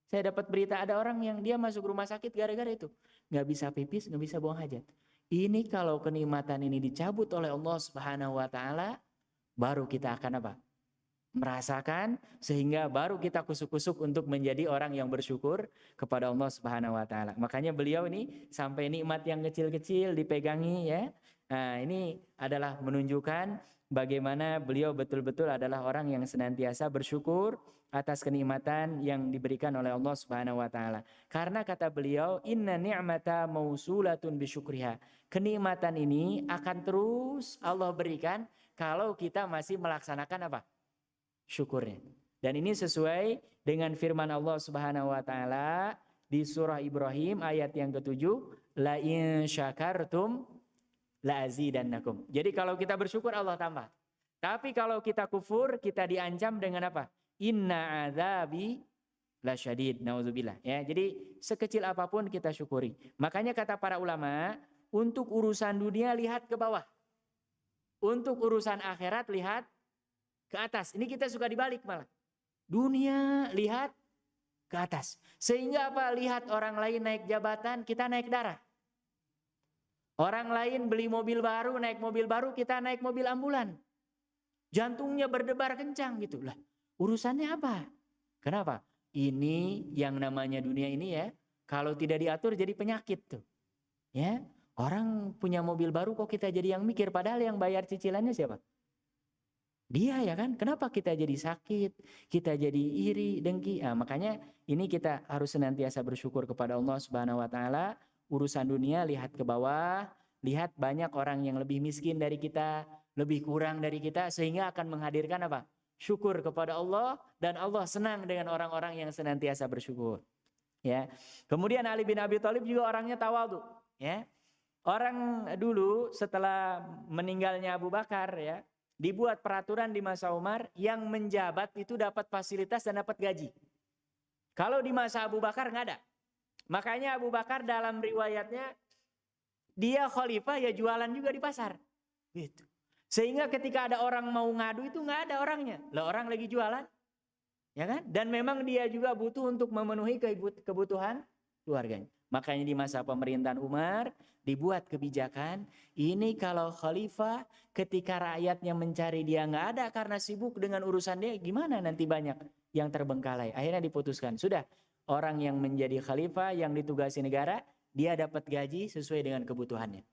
Speaker 1: saya dapat berita ada orang yang dia masuk rumah sakit gara-gara itu. Nggak bisa pipis, nggak bisa buang hajat. Ini kalau kenikmatan ini dicabut oleh Allah Subhanahu wa taala, baru kita akan apa? Merasakan, sehingga baru kita kusuk-kusuk untuk menjadi orang yang bersyukur kepada Allah Subhanahu wa taala. Makanya beliau ini sampai nikmat yang kecil-kecil dipegangi, ya. Nah, ini adalah menunjukkan bagaimana beliau betul-betul adalah orang yang senantiasa bersyukur atas kenikmatan yang diberikan oleh Allah Subhanahu wa taala. Karena kata beliau, inna ni'mata mausulatun bisyukriha. Kenikmatan ini akan terus Allah berikan kalau kita masih melaksanakan apa? Syukurnya. Dan ini sesuai dengan firman Allah Subhanahu wa taala di surah Ibrahim ayat yang ke-7, la in syakartum la azidannakum. Jadi kalau kita bersyukur Allah tambah. Tapi kalau kita kufur, kita diancam dengan apa? Inna adzabi lasyadid. Nauzubillah, ya. Jadi sekecil apapun kita syukuri. Makanya kata para ulama, untuk urusan dunia lihat ke bawah. Untuk urusan akhirat lihat ke atas. Ini kita suka dibalik malah. Dunia lihat ke atas. Sehingga apa? Lihat orang lain naik jabatan, kita naik darah. Orang lain beli mobil baru, naik mobil baru, kita naik mobil ambulan. Jantungnya berdebar kencang gitu lah. Urusannya apa? Kenapa? Ini yang namanya dunia ini ya, kalau tidak diatur jadi penyakit tuh. Ya, orang punya mobil baru kok kita jadi yang mikir, padahal yang bayar cicilannya siapa? Dia, ya kan? Kenapa kita jadi sakit, kita jadi iri, dengki? Nah, makanya ini kita harus senantiasa bersyukur kepada Allah Subhanahu wa taala. Urusan dunia lihat ke bawah, lihat banyak orang yang lebih miskin dari kita, lebih kurang dari kita, sehingga akan menghadirkan apa? Syukur kepada Allah, dan Allah senang dengan orang-orang yang senantiasa bersyukur. Ya. Kemudian Ali bin Abi Thalib juga orangnya tawadhu, ya. Orang dulu setelah meninggalnya Abu Bakar, ya, dibuat peraturan di masa Umar yang menjabat itu dapat fasilitas dan dapat gaji. Kalau di masa Abu Bakar nggak ada. Makanya Abu Bakar dalam riwayatnya dia khalifah ya jualan juga di pasar. Gitu. Sehingga ketika ada orang mau ngadu itu nggak ada orangnya. Lah orang lagi jualan. Ya kan? Dan memang dia juga butuh untuk memenuhi kebutuhan keluarganya. Makanya di masa pemerintahan Umar dibuat kebijakan, ini kalau khalifah ketika rakyatnya mencari dia nggak ada karena sibuk dengan urusan dia, gimana nanti banyak yang terbengkalai. Akhirnya diputuskan, sudah orang yang menjadi khalifah yang ditugasi negara, dia dapat gaji sesuai dengan kebutuhannya.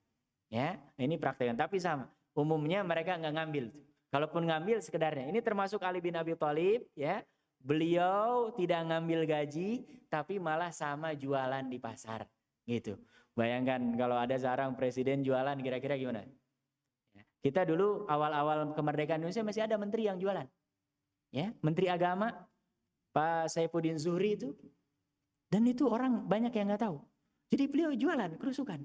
Speaker 1: Ya, ini prakteknya. Tapi sama, umumnya mereka nggak ngambil. Kalaupun ngambil sekedarnya. Ini termasuk Ali bin Abi Thalib, ya. Beliau tidak ngambil gaji, tapi malah sama jualan di pasar, gitu. Bayangkan kalau ada seorang presiden jualan, kira-kira gimana? Kita dulu awal-awal kemerdekaan Indonesia masih ada menteri yang jualan, ya, Menteri Agama Pak Saifuddin Zuhri itu, dan itu orang banyak yang nggak tahu. Jadi beliau jualan kerusukan,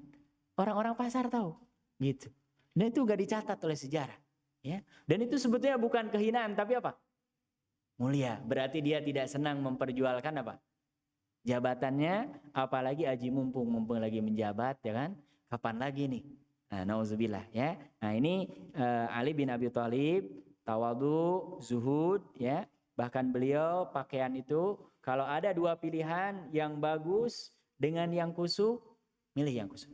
Speaker 1: orang-orang pasar tahu, gitu. Dan itu nggak dicatat oleh sejarah, ya. Dan itu sebetulnya bukan kehinaan, tapi apa? Mulia. Berarti dia tidak senang memperjualkan apa? Jabatannya, apalagi aji mumpung lagi menjabat, ya kan? Kapan lagi nih? Nah, nauzubillah ya. Nah, ini Ali bin Abi Thalib tawadhu, zuhud ya. Bahkan beliau pakaian itu kalau ada dua pilihan yang bagus dengan yang kusuk, milih yang kusuk.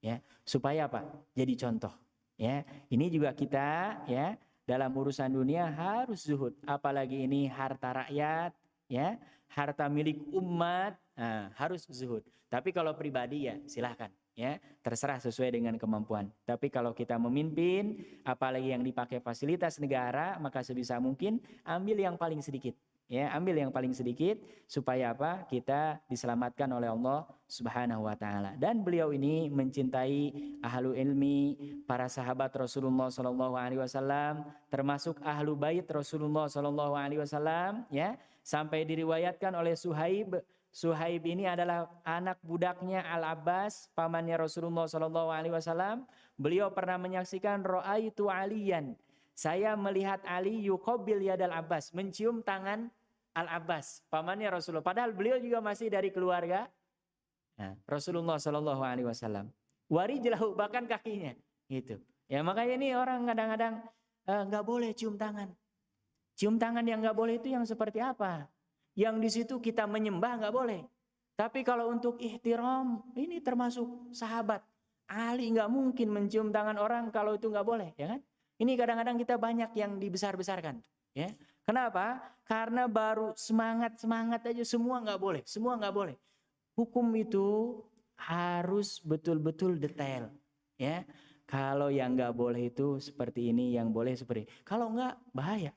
Speaker 1: Ya, supaya apa? Jadi contoh. Ya, ini juga kita ya dalam urusan dunia harus zuhud. Apalagi ini harta rakyat, ya, harta milik umat, nah, harus zuhud. Tapi kalau pribadi ya silahkan, ya, terserah sesuai dengan kemampuan. Tapi kalau kita memimpin, apalagi yang dipakai fasilitas negara, maka sebisa mungkin ambil yang paling sedikit. Ya, ambil yang paling sedikit supaya apa? Kita diselamatkan oleh Allah Subhanahu wa taala. Dan beliau ini mencintai ahlu ilmi, para sahabat Rasulullah sallallahu alaihi wasallam, termasuk ahlu bait Rasulullah sallallahu alaihi wasallam, ya. Sampai diriwayatkan oleh Suhaib. Suhaib ini adalah anak budaknya Al-Abbas, pamannya Rasulullah sallallahu alaihi wasallam. Beliau pernah menyaksikan ra'aitu Aliyan. Saya melihat Ali yuqabbil yadal Abbas, mencium tangan Al-Abbas, pamannya Rasulullah. Padahal beliau juga masih dari keluarga Rasulullah Shallallahu Alaihi Wasallam. Warijlahu, bahkan kakinya, gitu. Ya makanya ini orang kadang-kadang nggak boleh cium tangan. Cium tangan yang nggak boleh itu yang seperti apa? Yang di situ kita menyembah nggak boleh. Tapi kalau untuk ihtiram, ini termasuk sahabat. Ali nggak mungkin mencium tangan orang kalau itu nggak boleh, ya kan? Ini kadang-kadang kita banyak yang dibesar-besarkan, ya. Kenapa? Karena baru semangat aja semua nggak boleh, semua nggak boleh. Hukum itu harus betul-betul detail, ya. Kalau yang nggak boleh itu seperti ini, yang boleh seperti ini. Kalau nggak bahaya,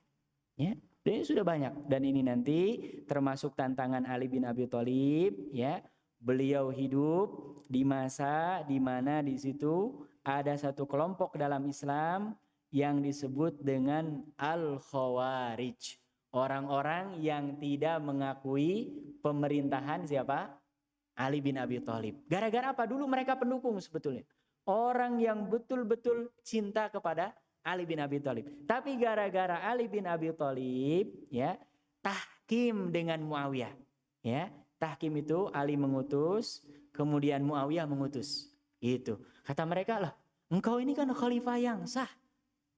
Speaker 1: ya. Dan ini sudah banyak. Dan ini nanti termasuk tantangan Ali bin Abi Thalib, ya. Beliau hidup di masa di mana di situ ada satu kelompok dalam Islam yang disebut dengan Al-Khawarij. Orang-orang yang tidak mengakui pemerintahan siapa? Ali bin Abi Thalib. Gara-gara apa? Dulu mereka pendukung sebetulnya. Orang yang betul-betul cinta kepada Ali bin Abi Thalib. Tapi gara-gara Ali bin Abi Thalib, ya, tahkim dengan Muawiyah. Ya, tahkim itu Ali mengutus, kemudian Muawiyah mengutus. Itu. Kata mereka lah, engkau ini kan khalifah yang sah.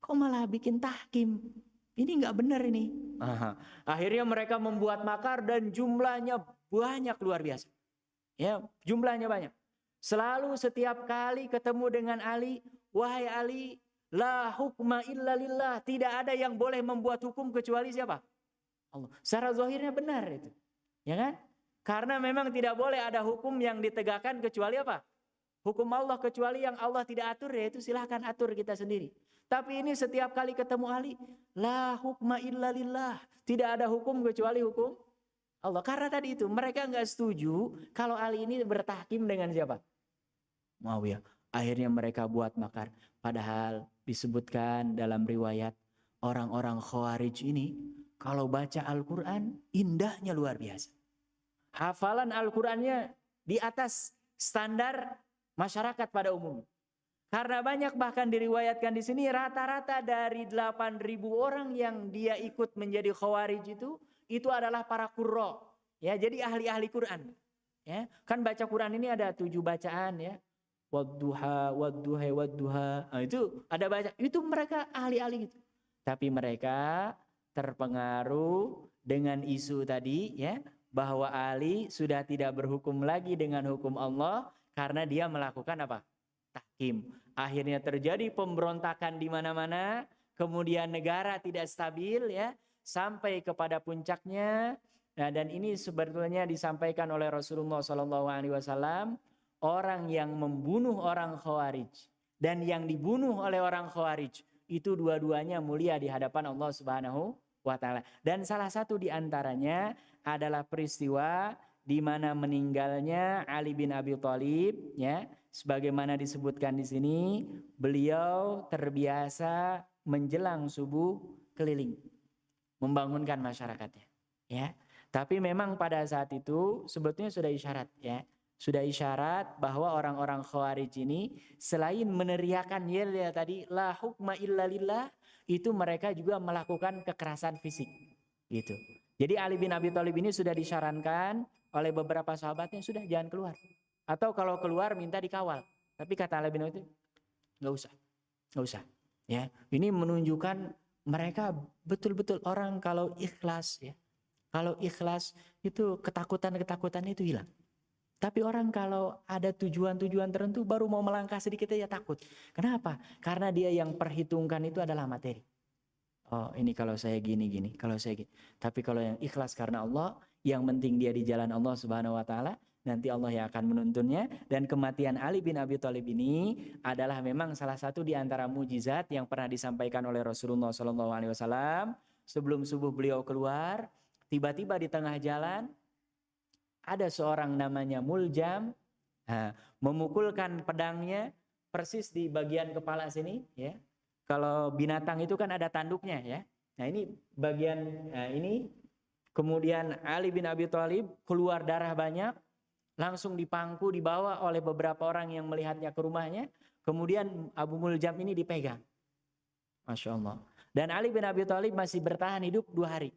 Speaker 1: Kok malah bikin tahkim? Ini nggak benar ini. Akhirnya mereka membuat makar dan jumlahnya banyak luar biasa. Ya, jumlahnya banyak. Selalu setiap kali ketemu dengan Ali, wahai Ali, la hukma illa lillah. Tidak ada yang boleh membuat hukum kecuali siapa? Allah. Secara zahirnya benar itu. Ya kan? Karena memang tidak boleh ada hukum yang ditegakkan kecuali apa? Hukum Allah, kecuali yang Allah tidak atur, yaitu silahkan atur kita sendiri. Tapi ini setiap kali ketemu Ali, la hukma illa lillah. Tidak ada hukum kecuali hukum Allah. Karena tadi itu mereka nggak setuju kalau Ali ini bertahkim dengan siapa? Muawiyah. Akhirnya mereka buat makar. Padahal disebutkan dalam riwayat orang-orang Khawarij ini kalau baca Al-Quran indahnya luar biasa. Hafalan Al-Qurannya di atas standar masyarakat pada umumnya. Karena banyak bahkan diriwayatkan di sini rata-rata dari 8.000 orang yang dia ikut menjadi Khawarij itu adalah para qurra. Ya, jadi ahli-ahli Quran. Ya, kan baca Quran ini ada 7 bacaan ya. Wadduha, wadduha. Nah, itu ada baca. Itu mereka ahli-ahli gitu. Tapi mereka terpengaruh dengan isu tadi ya, bahwa Ali sudah tidak berhukum lagi dengan hukum Allah karena dia melakukan apa? Tahkim. Akhirnya terjadi pemberontakan di mana-mana, kemudian negara tidak stabil ya, sampai kepada puncaknya. Nah, dan ini sebetulnya disampaikan oleh Rasulullah SAW, orang yang membunuh orang Khawarij dan yang dibunuh oleh orang Khawarij itu dua-duanya mulia di hadapan Allah Subhanahu wa taala. Dan salah satu di antaranya adalah peristiwa di mana meninggalnya Ali bin Abi Thalib ya. Sebagaimana disebutkan di sini, beliau terbiasa menjelang subuh keliling, membangunkan masyarakatnya. Ya, tapi memang pada saat itu sebetulnya sudah isyarat, ya, sudah isyarat bahwa orang-orang Khawarij ini selain meneriakan ya tadi la hukma illa lillah, itu mereka juga melakukan kekerasan fisik, gitu. Jadi Ali bin Abi Thalib ini sudah disarankan oleh beberapa sahabatnya sudah jangan keluar. Atau kalau keluar minta dikawal. Tapi kata Ali bin Abi Thalib, nggak usah. Ya, ini menunjukkan mereka betul-betul orang kalau ikhlas, ya. Kalau ikhlas itu ketakutan itu hilang. Tapi orang kalau ada tujuan-tujuan tertentu baru mau melangkah sedikit aja takut. Kenapa? Karena dia yang perhitungkan itu adalah materi. Oh, ini kalau saya gini, kalau saya gini. Tapi kalau yang ikhlas karena Allah, yang penting dia di jalan Allah Subhanahu wa taala, nanti Allah yang akan menuntunnya. Dan kematian Ali bin Abi Thalib ini adalah memang salah satu di antara mujizat yang pernah disampaikan oleh Rasulullah SAW. Sebelum subuh beliau keluar, tiba-tiba di tengah jalan ada seorang namanya Muljam, memukulkan pedangnya persis di bagian kepala sini, ya. Kalau binatang itu kan ada tanduknya, ya. Nah ini bagian ini, kemudian Ali bin Abi Thalib keluar darah banyak, langsung dipangku, dibawa oleh beberapa orang yang melihatnya ke rumahnya. Kemudian Abu Muljam ini dipegang. Masya Allah. Dan Ali bin Abi Thalib masih bertahan hidup 2 hari.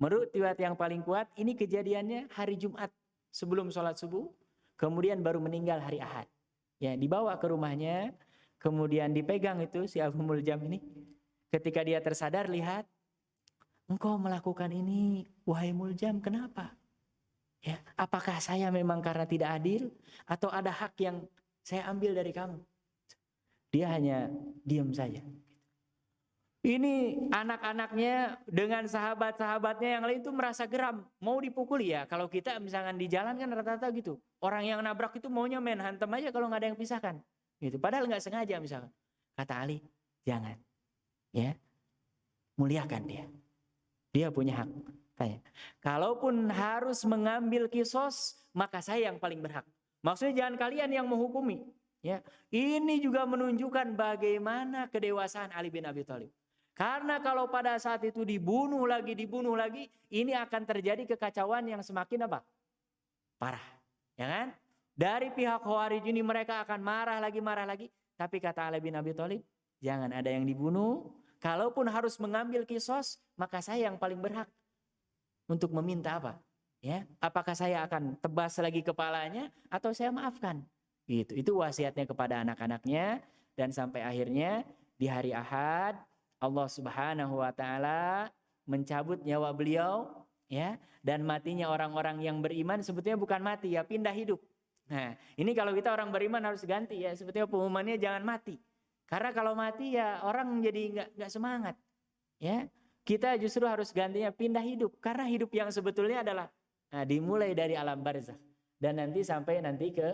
Speaker 1: Menurut riwayat yang paling kuat, ini kejadiannya hari Jumat sebelum sholat subuh, kemudian baru meninggal hari Ahad. Ya, dibawa ke rumahnya, kemudian dipegang itu si Abu Muljam ini. Ketika dia tersadar, lihat, engkau melakukan ini, wahai Muljam, kenapa? Ya, apakah saya memang karena tidak adil, atau ada hak yang saya ambil dari kamu? Dia hanya diam saja. Ini anak-anaknya dengan sahabat-sahabatnya yang lain itu merasa geram, mau dipukuli ya. Kalau kita misalkan di jalan kan rata-rata gitu. Orang yang nabrak itu maunya main hantem aja kalau nggak ada yang pisahkan. Gitu. Padahal nggak sengaja misalkan. Kata Ali, jangan. Ya, muliakan dia. Dia punya hak. Tanya. Kalaupun harus mengambil kisos, maka saya yang paling berhak. Maksudnya jangan kalian yang menghukumi. Ya, ini juga menunjukkan bagaimana kedewasaan Ali bin Abi Thalib. Karena kalau pada saat itu dibunuh lagi, ini akan terjadi kekacauan yang semakin apa? Parah. Ya kan? Dari pihak Khawarij ini mereka akan marah lagi. Tapi kata Ali bin Abi Thalib, jangan ada yang dibunuh. Kalaupun harus mengambil kisos, maka saya yang paling berhak untuk meminta apa? Ya, apakah saya akan tebas lagi kepalanya atau saya maafkan? Gitu. Itu wasiatnya kepada anak-anaknya, dan sampai akhirnya di hari Ahad Allah Subhanahu wa taala mencabut nyawa beliau, ya, dan matinya orang-orang yang beriman sebetulnya bukan mati, ya, pindah hidup. Nah, ini kalau kita orang beriman harus ganti, ya, sebetulnya pengumumannya jangan mati. Karena kalau mati ya orang jadi nggak semangat, ya. Kita justru harus gantinya pindah hidup, karena hidup yang sebetulnya adalah dimulai dari alam barzakh dan nanti sampai nanti ke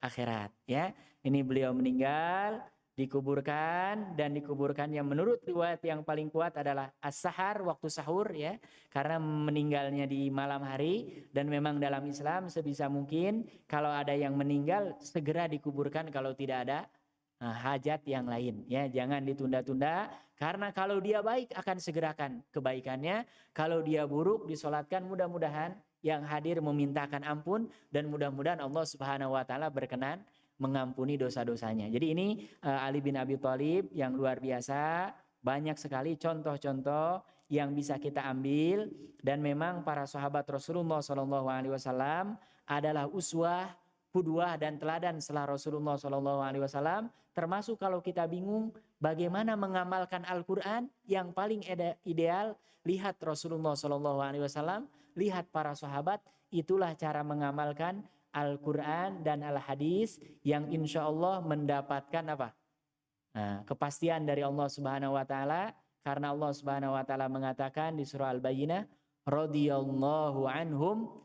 Speaker 1: akhirat, ya. Ini beliau meninggal, dikuburkan yang menurut riwayat yang paling kuat adalah as-sahar, waktu sahur, ya, karena meninggalnya di malam hari. Dan memang dalam Islam sebisa mungkin kalau ada yang meninggal segera dikuburkan kalau tidak ada hajat yang lain, ya, jangan ditunda-tunda, karena kalau dia baik akan segerakan kebaikannya, kalau dia buruk disolatkan, mudah-mudahan yang hadir memintakan ampun dan mudah-mudahan Allah Subhanahu wa taala berkenan mengampuni dosa-dosanya. Jadi ini Ali bin Abi Thalib yang luar biasa, banyak sekali contoh-contoh yang bisa kita ambil, dan memang para sahabat Rasulullah SAW adalah uswah, qudwah dan teladan setelah Rasulullah SAW. Termasuk kalau kita bingung bagaimana mengamalkan Al-Quran, yang paling ideal lihat Rasulullah SAW, lihat para sahabat, itulah cara mengamalkan Al-Quran dan Al-Hadis yang insya Allah mendapatkan apa? Kepastian dari Allah Subhanahu wa taala, karena Allah Subhanahu wa taala mengatakan di surah Al-Bayyinah, radhiyallahu anhum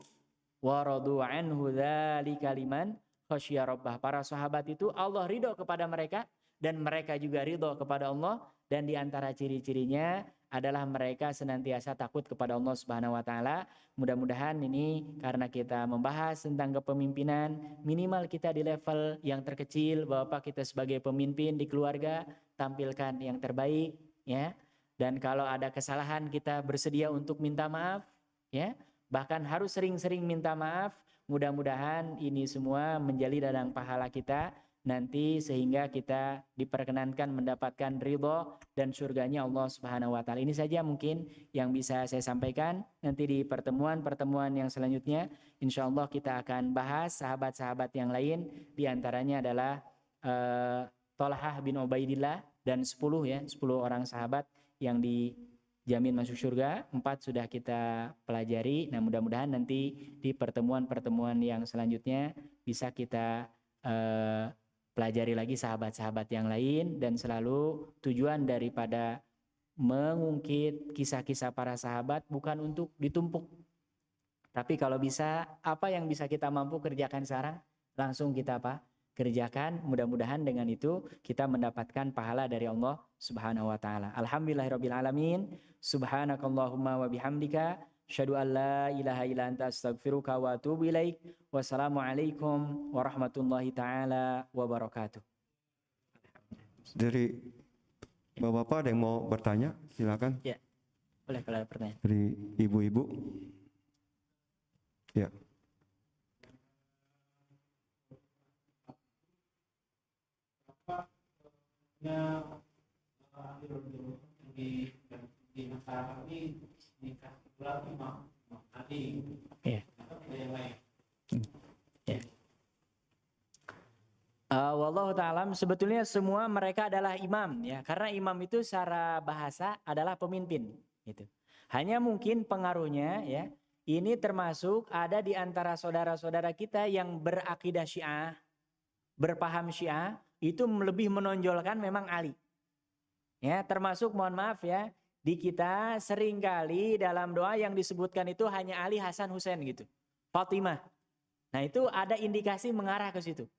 Speaker 1: wa radu anhu dzalika liman khasyya rabbah. Para sahabat itu Allah ridho kepada mereka dan mereka juga ridho kepada Allah, dan di antara ciri-cirinya adalah mereka senantiasa takut kepada Allah Subhanahu wa taala. Mudah-mudahan ini karena kita membahas tentang kepemimpinan, minimal kita di level yang terkecil, Bapak kita sebagai pemimpin di keluarga tampilkan yang terbaik, ya. Dan kalau ada kesalahan kita bersedia untuk minta maaf, ya. Bahkan harus sering-sering minta maaf. Mudah-mudahan ini semua menjadi ladang pahala kita nanti sehingga kita diperkenankan mendapatkan ridho dan surganya Allah Subhanahu wa taala. Ini saja mungkin yang bisa saya sampaikan. Nanti di pertemuan-pertemuan yang selanjutnya insyaallah kita akan bahas sahabat-sahabat yang lain, di antaranya adalah Tolhah bin Ubaidillah dan 10 orang sahabat yang dijamin masuk surga. 4 sudah kita pelajari. Nah, mudah-mudahan nanti di pertemuan-pertemuan yang selanjutnya bisa kita pelajari lagi sahabat-sahabat yang lain, dan selalu tujuan daripada mengungkit kisah-kisah para sahabat bukan untuk ditumpuk. Tapi kalau bisa, apa yang bisa kita mampu kerjakan sekarang, langsung kita kerjakan. Mudah-mudahan dengan itu kita mendapatkan pahala dari Allah Subhanahu wa taala. Alhamdulillahirabbil alamin. Subhanakallahumma wa bihamdika asyhadu an la ilaha illa anta astaghfiruka wa atubu ilaik. Wassalamualaikum warahmatullahi taala wabarakatuh.
Speaker 2: Dari Bapak-bapak ada yang mau bertanya, silakan.
Speaker 1: Ya. Boleh kalau ada pertanyaan.
Speaker 2: Dari ibu-ibu. Ya.
Speaker 3: Di masyarakat ini nikah bulan Imam Ali.
Speaker 1: Ya. Ya. Wallahu ta'ala, sebetulnya semua mereka adalah imam ya, karena imam itu secara bahasa adalah pemimpin gitu. Hanya mungkin pengaruhnya ya, ini termasuk ada di antara saudara-saudara kita yang berakidah Syiah, berpaham Syiah, itu lebih menonjolkan memang Ali. Ya, termasuk mohon maaf ya, di kita seringkali dalam doa yang disebutkan itu hanya Ali, Hasan, Husain gitu. Fatimah. Nah, itu ada indikasi mengarah ke situ.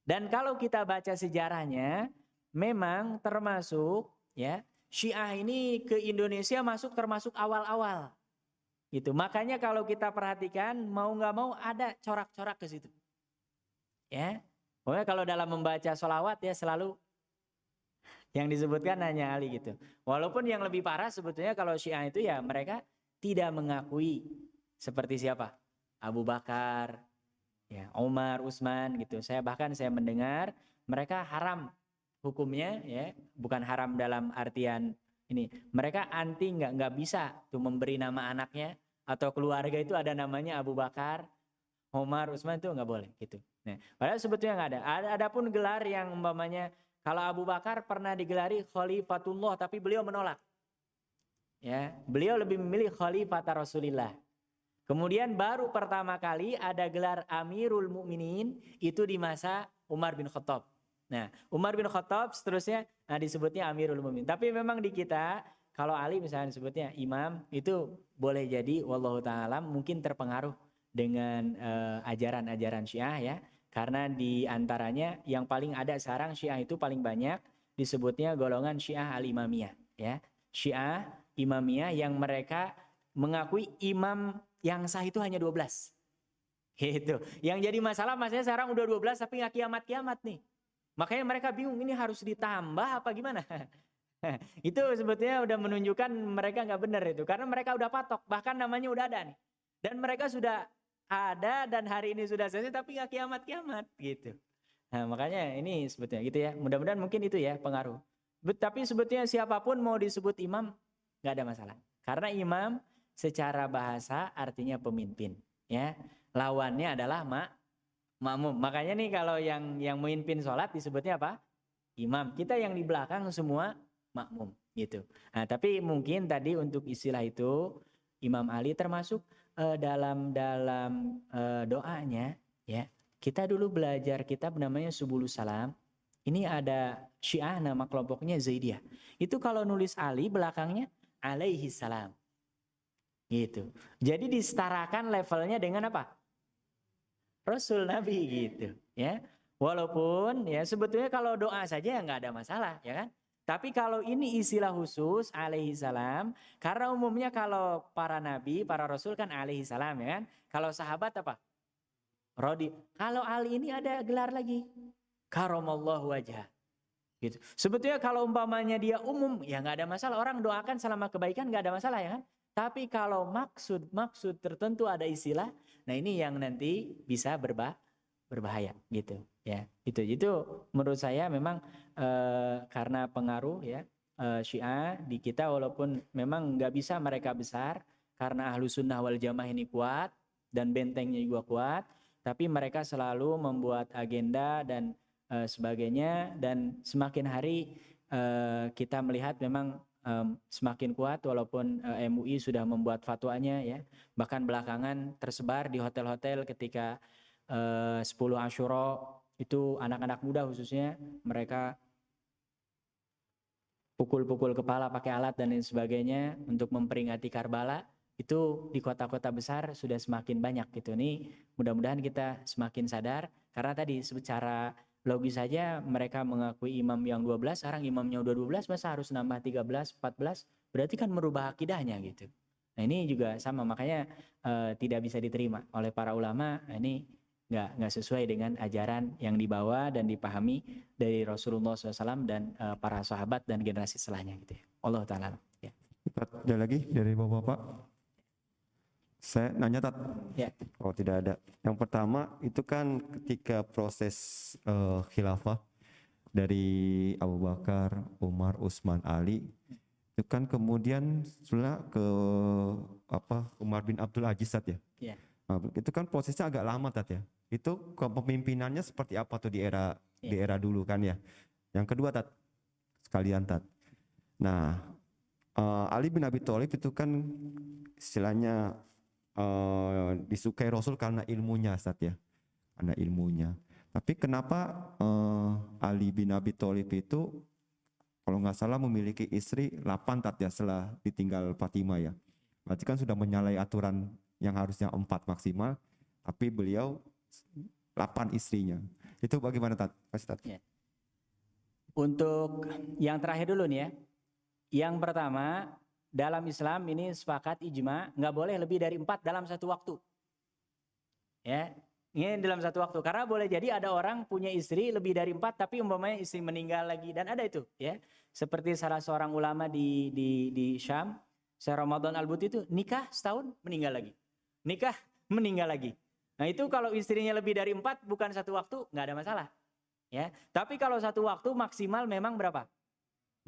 Speaker 1: Dan kalau kita baca sejarahnya, memang termasuk ya, Syiah ini ke Indonesia masuk termasuk awal-awal. Gitu. Makanya kalau kita perhatikan, mau nggak mau ada corak-corak ke situ. Ya. Pokoknya kalau dalam membaca sholawat ya selalu yang disebutkan hanya Ali gitu. Walaupun yang lebih parah sebetulnya kalau Syiah itu ya mereka tidak mengakui seperti siapa? Abu Bakar, ya, Umar, Utsman gitu. Saya mendengar mereka haram hukumnya ya, bukan haram dalam artian ini. Mereka anti nggak bisa tuh memberi nama anaknya atau keluarga itu ada namanya Abu Bakar, Umar, Utsman, itu nggak boleh gitu. Nah, padahal sebetulnya nggak ada. Adapun gelar yang umpamanya kalau Abu Bakar pernah digelari Khalifatullah tapi beliau menolak. Ya, beliau lebih memilih Khalifata Rasulillah. Kemudian baru pertama kali ada gelar Amirul Mukminin itu di masa Umar bin Khattab. Nah, Umar bin Khattab seterusnya disebutnya Amirul Mukminin. Tapi memang di kita kalau Ali misalnya disebutnya imam, itu boleh jadi wallahu ta'ala mungkin terpengaruh dengan ajaran-ajaran Syiah ya. Karena di antaranya yang paling ada sekarang Syiah itu paling banyak disebutnya golongan Syiah Al-Imamiyah ya. Syiah Imamiyah yang mereka mengakui imam yang sah itu hanya 12. Gitu. Yang jadi masalahnya sekarang udah 12 tapi nggak kiamat-kiamat nih. Makanya mereka bingung ini harus ditambah apa gimana. Itu sebetulnya udah menunjukkan mereka nggak benar itu. Karena mereka udah patok. Bahkan namanya udah ada nih. Dan mereka sudah ada dan hari ini sudah selesai tapi nggak kiamat-kiamat gitu. Nah makanya ini sebetulnya gitu ya. Mudah-mudahan mungkin itu ya pengaruh. Tapi sebetulnya siapapun mau disebut imam nggak ada masalah. Karena imam secara bahasa artinya pemimpin ya. Lawannya adalah makmum. Makanya nih kalau yang memimpin sholat disebutnya apa? Imam. Kita yang di belakang semua makmum gitu. Nah, tapi mungkin tadi untuk istilah itu Imam Ali termasuk dalam doanya ya. Kita dulu belajar kitab namanya Subulus Salam. Ini ada Syiah nama kelompoknya Zaidiyah. Itu kalau nulis Ali belakangnya alaihi salam. Gitu. Jadi disetarakan levelnya dengan apa? Rasul Nabi gitu, ya. Walaupun ya sebetulnya kalau doa saja ya nggak ada masalah, ya kan? Tapi kalau ini istilah khusus alaihi salam, karena umumnya kalau para nabi, para rasul kan alaihi salam, ya kan? Kalau sahabat apa? Rodi. Kalau Ali ini ada gelar lagi, karamallahu wajhah. Gitu. Sebetulnya kalau umpamanya dia umum ya nggak ada masalah, orang doakan selama kebaikan nggak ada masalah, ya kan? Tapi kalau maksud tertentu ada istilah, nah ini yang nanti bisa berbahaya gitu ya. Itu menurut saya memang karena pengaruh ya Syiah di kita, walaupun memang nggak bisa mereka besar karena ahlu sunnah wal jamaah ini kuat dan bentengnya juga kuat, tapi mereka selalu membuat agenda dan sebagainya, dan semakin hari kita melihat memang semakin kuat walaupun MUI sudah membuat fatwanya ya. Bahkan belakangan tersebar di hotel-hotel ketika 10 Asyura itu anak-anak muda khususnya mereka pukul-pukul kepala pakai alat dan lain sebagainya untuk memperingati Karbala. Itu di kota-kota besar sudah semakin banyak gitu. Ini mudah-mudahan kita semakin sadar karena tadi secara logis saja mereka mengakui imam yang 12, sekarang imamnya udah 12, masa harus nambah 13, 14, berarti kan merubah akidahnya gitu. Nah ini juga sama, makanya tidak bisa diterima oleh para ulama. Nah, ini nggak sesuai dengan ajaran yang dibawa dan dipahami dari Rasulullah SAW dan para sahabat dan generasi setelahnya gitu ya. Allah Ta'ala. Ya.
Speaker 2: Ada lagi dari bapak-bapak? Saya nanya Tat.
Speaker 1: Ya.
Speaker 2: Oh tidak ada. Yang pertama itu kan ketika proses khilafah dari Abu Bakar, Umar, Utsman, Ali, itu kan kemudian setelah ke Umar bin Abdul Aziz Tat ya.
Speaker 1: Ya.
Speaker 2: Nah, itu kan prosesnya agak lama Tat ya. Itu kepemimpinannya seperti apa tuh di era dulu kan ya. Yang kedua Tat, sekalian Tat. Nah, Ali bin Abi Thalib itu kan istilahnya disukai Rasul karena ilmunya Ustaz ya. Karena ilmunya. Tapi kenapa Ali bin Abi Thalib itu kalau nggak salah memiliki istri 8 Tat ya setelah ditinggal Fatimah ya. Berarti kan sudah menyalahi aturan yang harusnya 4 maksimal, tapi beliau 8 istrinya. Itu bagaimana Tat? Tat?
Speaker 1: Ya. Untuk yang terakhir dulu nih ya. Yang pertama, dalam Islam ini sepakat ijma, nggak boleh lebih dari 4 dalam satu waktu. Ya, ini dalam satu waktu. Karena boleh jadi ada orang punya istri lebih dari 4, tapi umpamanya istri meninggal lagi, dan ada itu. Ya, seperti salah seorang ulama di Syam, Syekh Ramadan Al-Buti itu nikah setahun meninggal lagi, nikah meninggal lagi. Nah itu kalau istrinya lebih dari 4 bukan satu waktu nggak ada masalah. Ya, tapi kalau satu waktu maksimal memang berapa?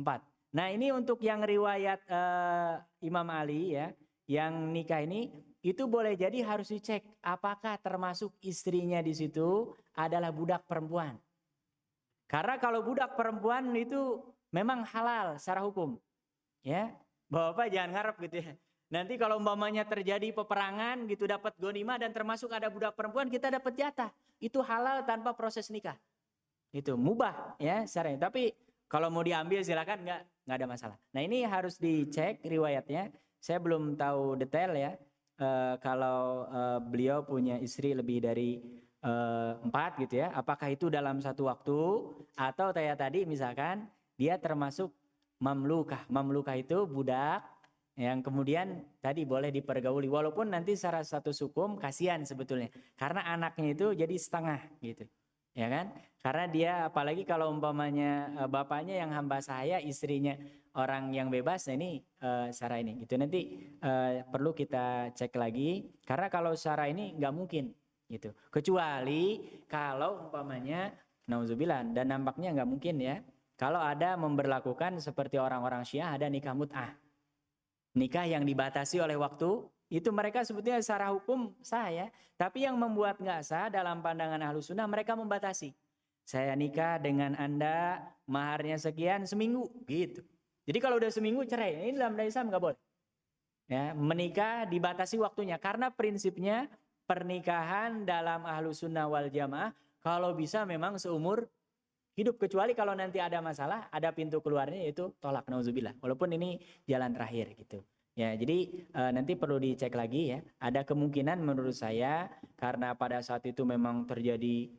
Speaker 1: 4. Nah ini untuk yang riwayat Imam Ali ya, yang nikah ini itu boleh jadi harus dicek apakah termasuk istrinya di situ adalah budak perempuan. Karena kalau budak perempuan itu memang halal secara hukum. Ya, Bapak jangan ngarep gitu ya. Nanti kalau umpamanya terjadi peperangan gitu dapat ghanimah dan termasuk ada budak perempuan kita dapat jatah. Itu halal tanpa proses nikah. Itu mubah ya secara. Tapi kalau mau diambil silakan nggak ada masalah. Nah ini harus dicek riwayatnya. Saya belum tahu detail ya. Kalau beliau punya istri lebih dari 4 gitu ya. Apakah itu dalam satu waktu atau kayak tadi misalkan dia termasuk mamlukah. Mamlukah itu budak yang kemudian tadi boleh dipergauli. Walaupun nanti secara status hukum kasihan sebetulnya. Karena anaknya itu jadi setengah gitu. Ya kan? Karena dia apalagi kalau umpamanya bapaknya yang hamba sahaya, istrinya orang yang bebas, nah ini secara ini gitu. Nanti perlu kita cek lagi karena kalau secara ini nggak mungkin gitu. Kecuali kalau umpamanya nauzubillah dan nampaknya nggak mungkin ya. Kalau ada memberlakukan seperti orang-orang Syiah ada nikah mut'ah. Nikah yang dibatasi oleh waktu. Itu mereka sebetulnya secara hukum sah ya. Tapi yang membuat nggak sah dalam pandangan Ahlus Sunnah mereka membatasi. Saya nikah dengan Anda maharnya sekian seminggu gitu. Jadi kalau udah seminggu cerai. Ini dalam Islam nggak boleh. Ya, menikah dibatasi waktunya. Karena prinsipnya pernikahan dalam Ahlus Sunnah wal Jamaah kalau bisa memang seumur hidup. Kecuali kalau nanti ada masalah, ada pintu keluarnya yaitu tolak nauzubillah. Walaupun ini jalan terakhir gitu. Ya, jadi nanti perlu dicek lagi ya. Ada kemungkinan menurut saya karena pada saat itu memang terjadi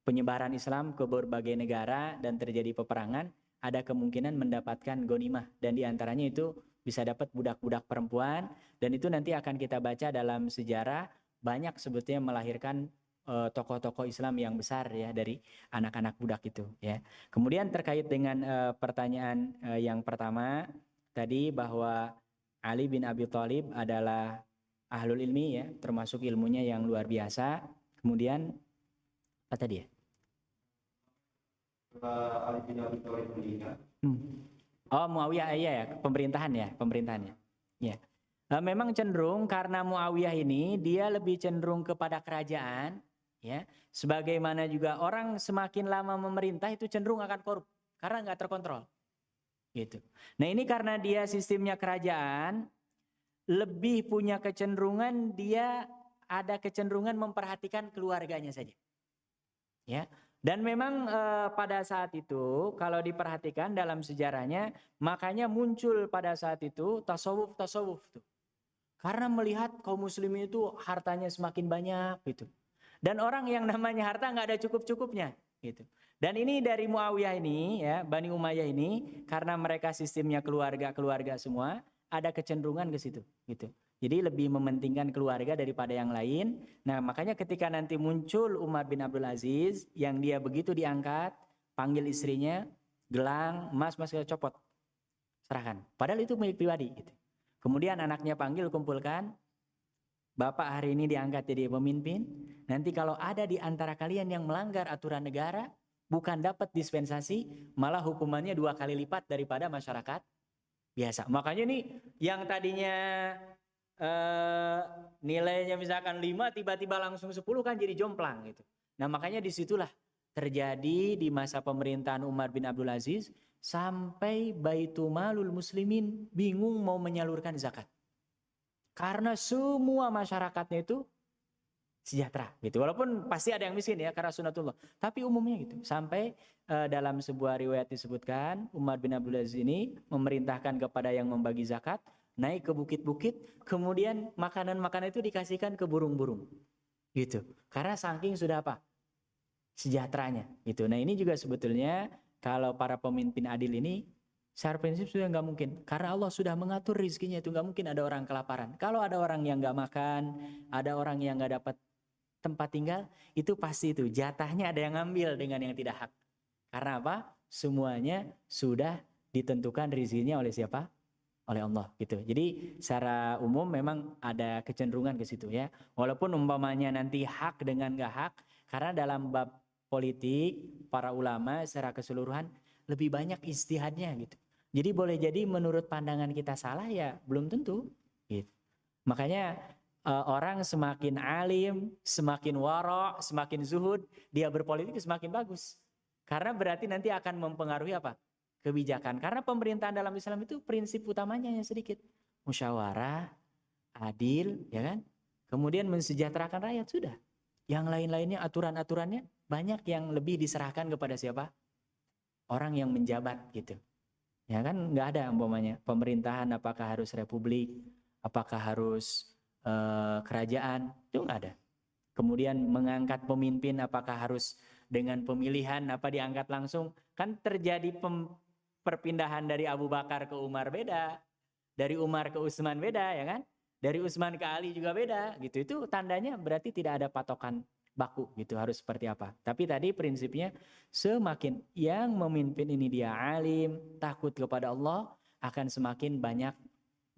Speaker 1: penyebaran Islam ke berbagai negara dan terjadi peperangan, ada kemungkinan mendapatkan ghanimah dan diantaranya itu bisa dapat budak-budak perempuan dan itu nanti akan kita baca dalam sejarah banyak sebetulnya melahirkan tokoh-tokoh Islam yang besar ya dari anak-anak budak itu ya. Kemudian terkait dengan pertanyaan yang pertama tadi bahwa Ali bin Abi Thalib adalah ahlul ilmi ya, termasuk ilmunya yang luar biasa. Kemudian apa tadi ya?
Speaker 2: Ali bin Abi Thalib meninggal.
Speaker 1: Oh Muawiyah iya ya, pemerintahannya. Ya. Memang cenderung karena Muawiyah ini dia lebih cenderung kepada kerajaan Ya, sebagaimana juga orang semakin lama memerintah itu cenderung akan korup karena nggak terkontrol. Gitu. Nah ini karena dia sistemnya kerajaan, lebih punya kecenderungan dia ada kecenderungan memperhatikan keluarganya saja. Ya. Dan memang pada saat itu kalau diperhatikan dalam sejarahnya, makanya muncul pada saat itu tasawuf tuh. Karena melihat kaum muslimin itu hartanya semakin banyak gitu. Dan orang yang namanya harta nggak ada cukup-cukupnya gitu. Dan ini dari Muawiyah ini ya, Bani Umayyah ini karena mereka sistemnya keluarga semua, ada kecenderungan ke situ gitu. Jadi lebih mementingkan keluarga daripada yang lain. Nah, makanya ketika nanti muncul Umar bin Abdul Aziz yang dia begitu diangkat, panggil istrinya, gelang, emas kita copot. Serahkan. Padahal itu milik pribadi gitu. Kemudian anaknya panggil, kumpulkan. Bapak hari ini diangkat jadi pemimpin. Nanti kalau ada di antara kalian yang melanggar aturan negara, bukan dapat dispensasi, malah hukumannya 2 kali lipat daripada masyarakat biasa. Makanya nih yang tadinya nilainya misalkan 5, tiba-tiba langsung 10 kan jadi jomplang gitu. Nah makanya disitulah terjadi di masa pemerintahan Umar bin Abdul Aziz sampai Baitumalul Muslimin bingung mau menyalurkan zakat. Karena semua masyarakatnya itu sejahtera gitu. Walaupun pasti ada yang miskin ya karena sunatullah. Tapi umumnya gitu. Sampai dalam sebuah riwayat disebutkan Umar bin Abdul Aziz ini memerintahkan kepada yang membagi zakat naik ke bukit-bukit, kemudian makanan-makanan itu dikasihkan ke burung-burung. Gitu. Karena saking sudah apa? Sejahteranya gitu. Nah, ini juga sebetulnya kalau para pemimpin adil ini secara prinsip sudah nggak mungkin. Karena Allah sudah mengatur rizkinya itu nggak mungkin ada orang kelaparan. Kalau ada orang yang nggak makan, ada orang yang nggak dapat tempat tinggal, itu pasti itu jatahnya ada yang ngambil dengan yang tidak hak. Karena apa? Semuanya sudah ditentukan rizkinya oleh siapa? Oleh Allah gitu. Jadi secara umum memang ada kecenderungan ke situ ya. Walaupun umpamanya nanti hak dengan nggak hak, karena dalam bab politik para ulama secara keseluruhan lebih banyak ijtihadnya gitu. Jadi boleh jadi menurut pandangan kita salah ya belum tentu. Gitu. Makanya orang semakin alim, semakin wara', semakin zuhud, dia berpolitik semakin bagus. Karena berarti nanti akan mempengaruhi apa? Kebijakan. Karena pemerintahan dalam Islam itu prinsip utamanya yang sedikit. Musyawarah, adil, ya kan? Kemudian mensejahterakan rakyat sudah. Yang lain-lainnya aturan-aturannya banyak yang lebih diserahkan kepada siapa? Orang yang menjabat gitu. Ya kan nggak ada umpamanya. Pemerintahan apakah harus republik, apakah harus kerajaan, itu nggak ada. Kemudian mengangkat pemimpin apakah harus dengan pemilihan apa diangkat langsung, kan terjadi perpindahan dari Abu Bakar ke Umar beda, dari Umar ke Utsman beda ya kan, dari Utsman ke Ali juga beda gitu. Itu tandanya berarti tidak ada patokan baku gitu harus seperti apa. Tapi tadi prinsipnya semakin yang memimpin ini dia alim, takut kepada Allah, akan semakin banyak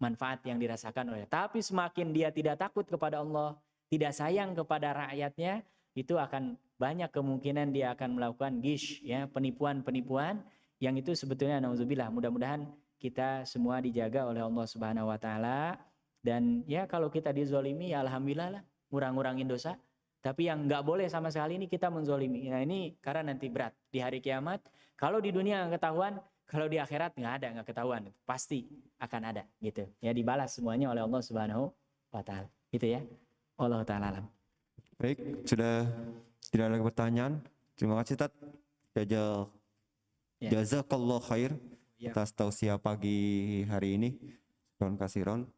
Speaker 1: manfaat yang dirasakan oleh. Tapi semakin dia tidak takut kepada Allah, tidak sayang kepada rakyatnya, itu akan banyak kemungkinan dia akan melakukan gish ya, penipuan-penipuan yang itu sebetulnya nauzubillah. Mudah-mudahan kita semua dijaga oleh Allah Subhanahu wa taala, dan ya kalau kita dizolimi ya alhamdulillah lah, ngurang-ngurangin dosa. Tapi yang nggak boleh sama sekali ini kita menzolimi. Nah ini karena nanti berat di hari kiamat. Kalau di dunia nggak ketahuan, kalau di akhirat nggak ketahuan, pasti akan ada gitu. Ya dibalas semuanya oleh Allah Subhanahu wa taala. Gitu ya. Allah taala alam.
Speaker 2: Baik, sudah tidak ada pertanyaan. Terima kasih Tat.
Speaker 1: Ya.
Speaker 2: Jazakallah khair
Speaker 1: Ya.
Speaker 2: atas tausiah pagi hari ini. Ron Kasiron.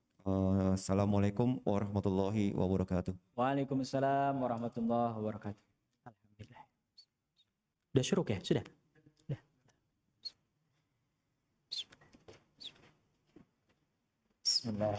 Speaker 2: Assalamualaikum warahmatullahi wabarakatuh.
Speaker 1: Waalaikumsalam warahmatullahi wabarakatuh. Alhamdulillah. Sudah syuruk ya? Sudah. Bismillah.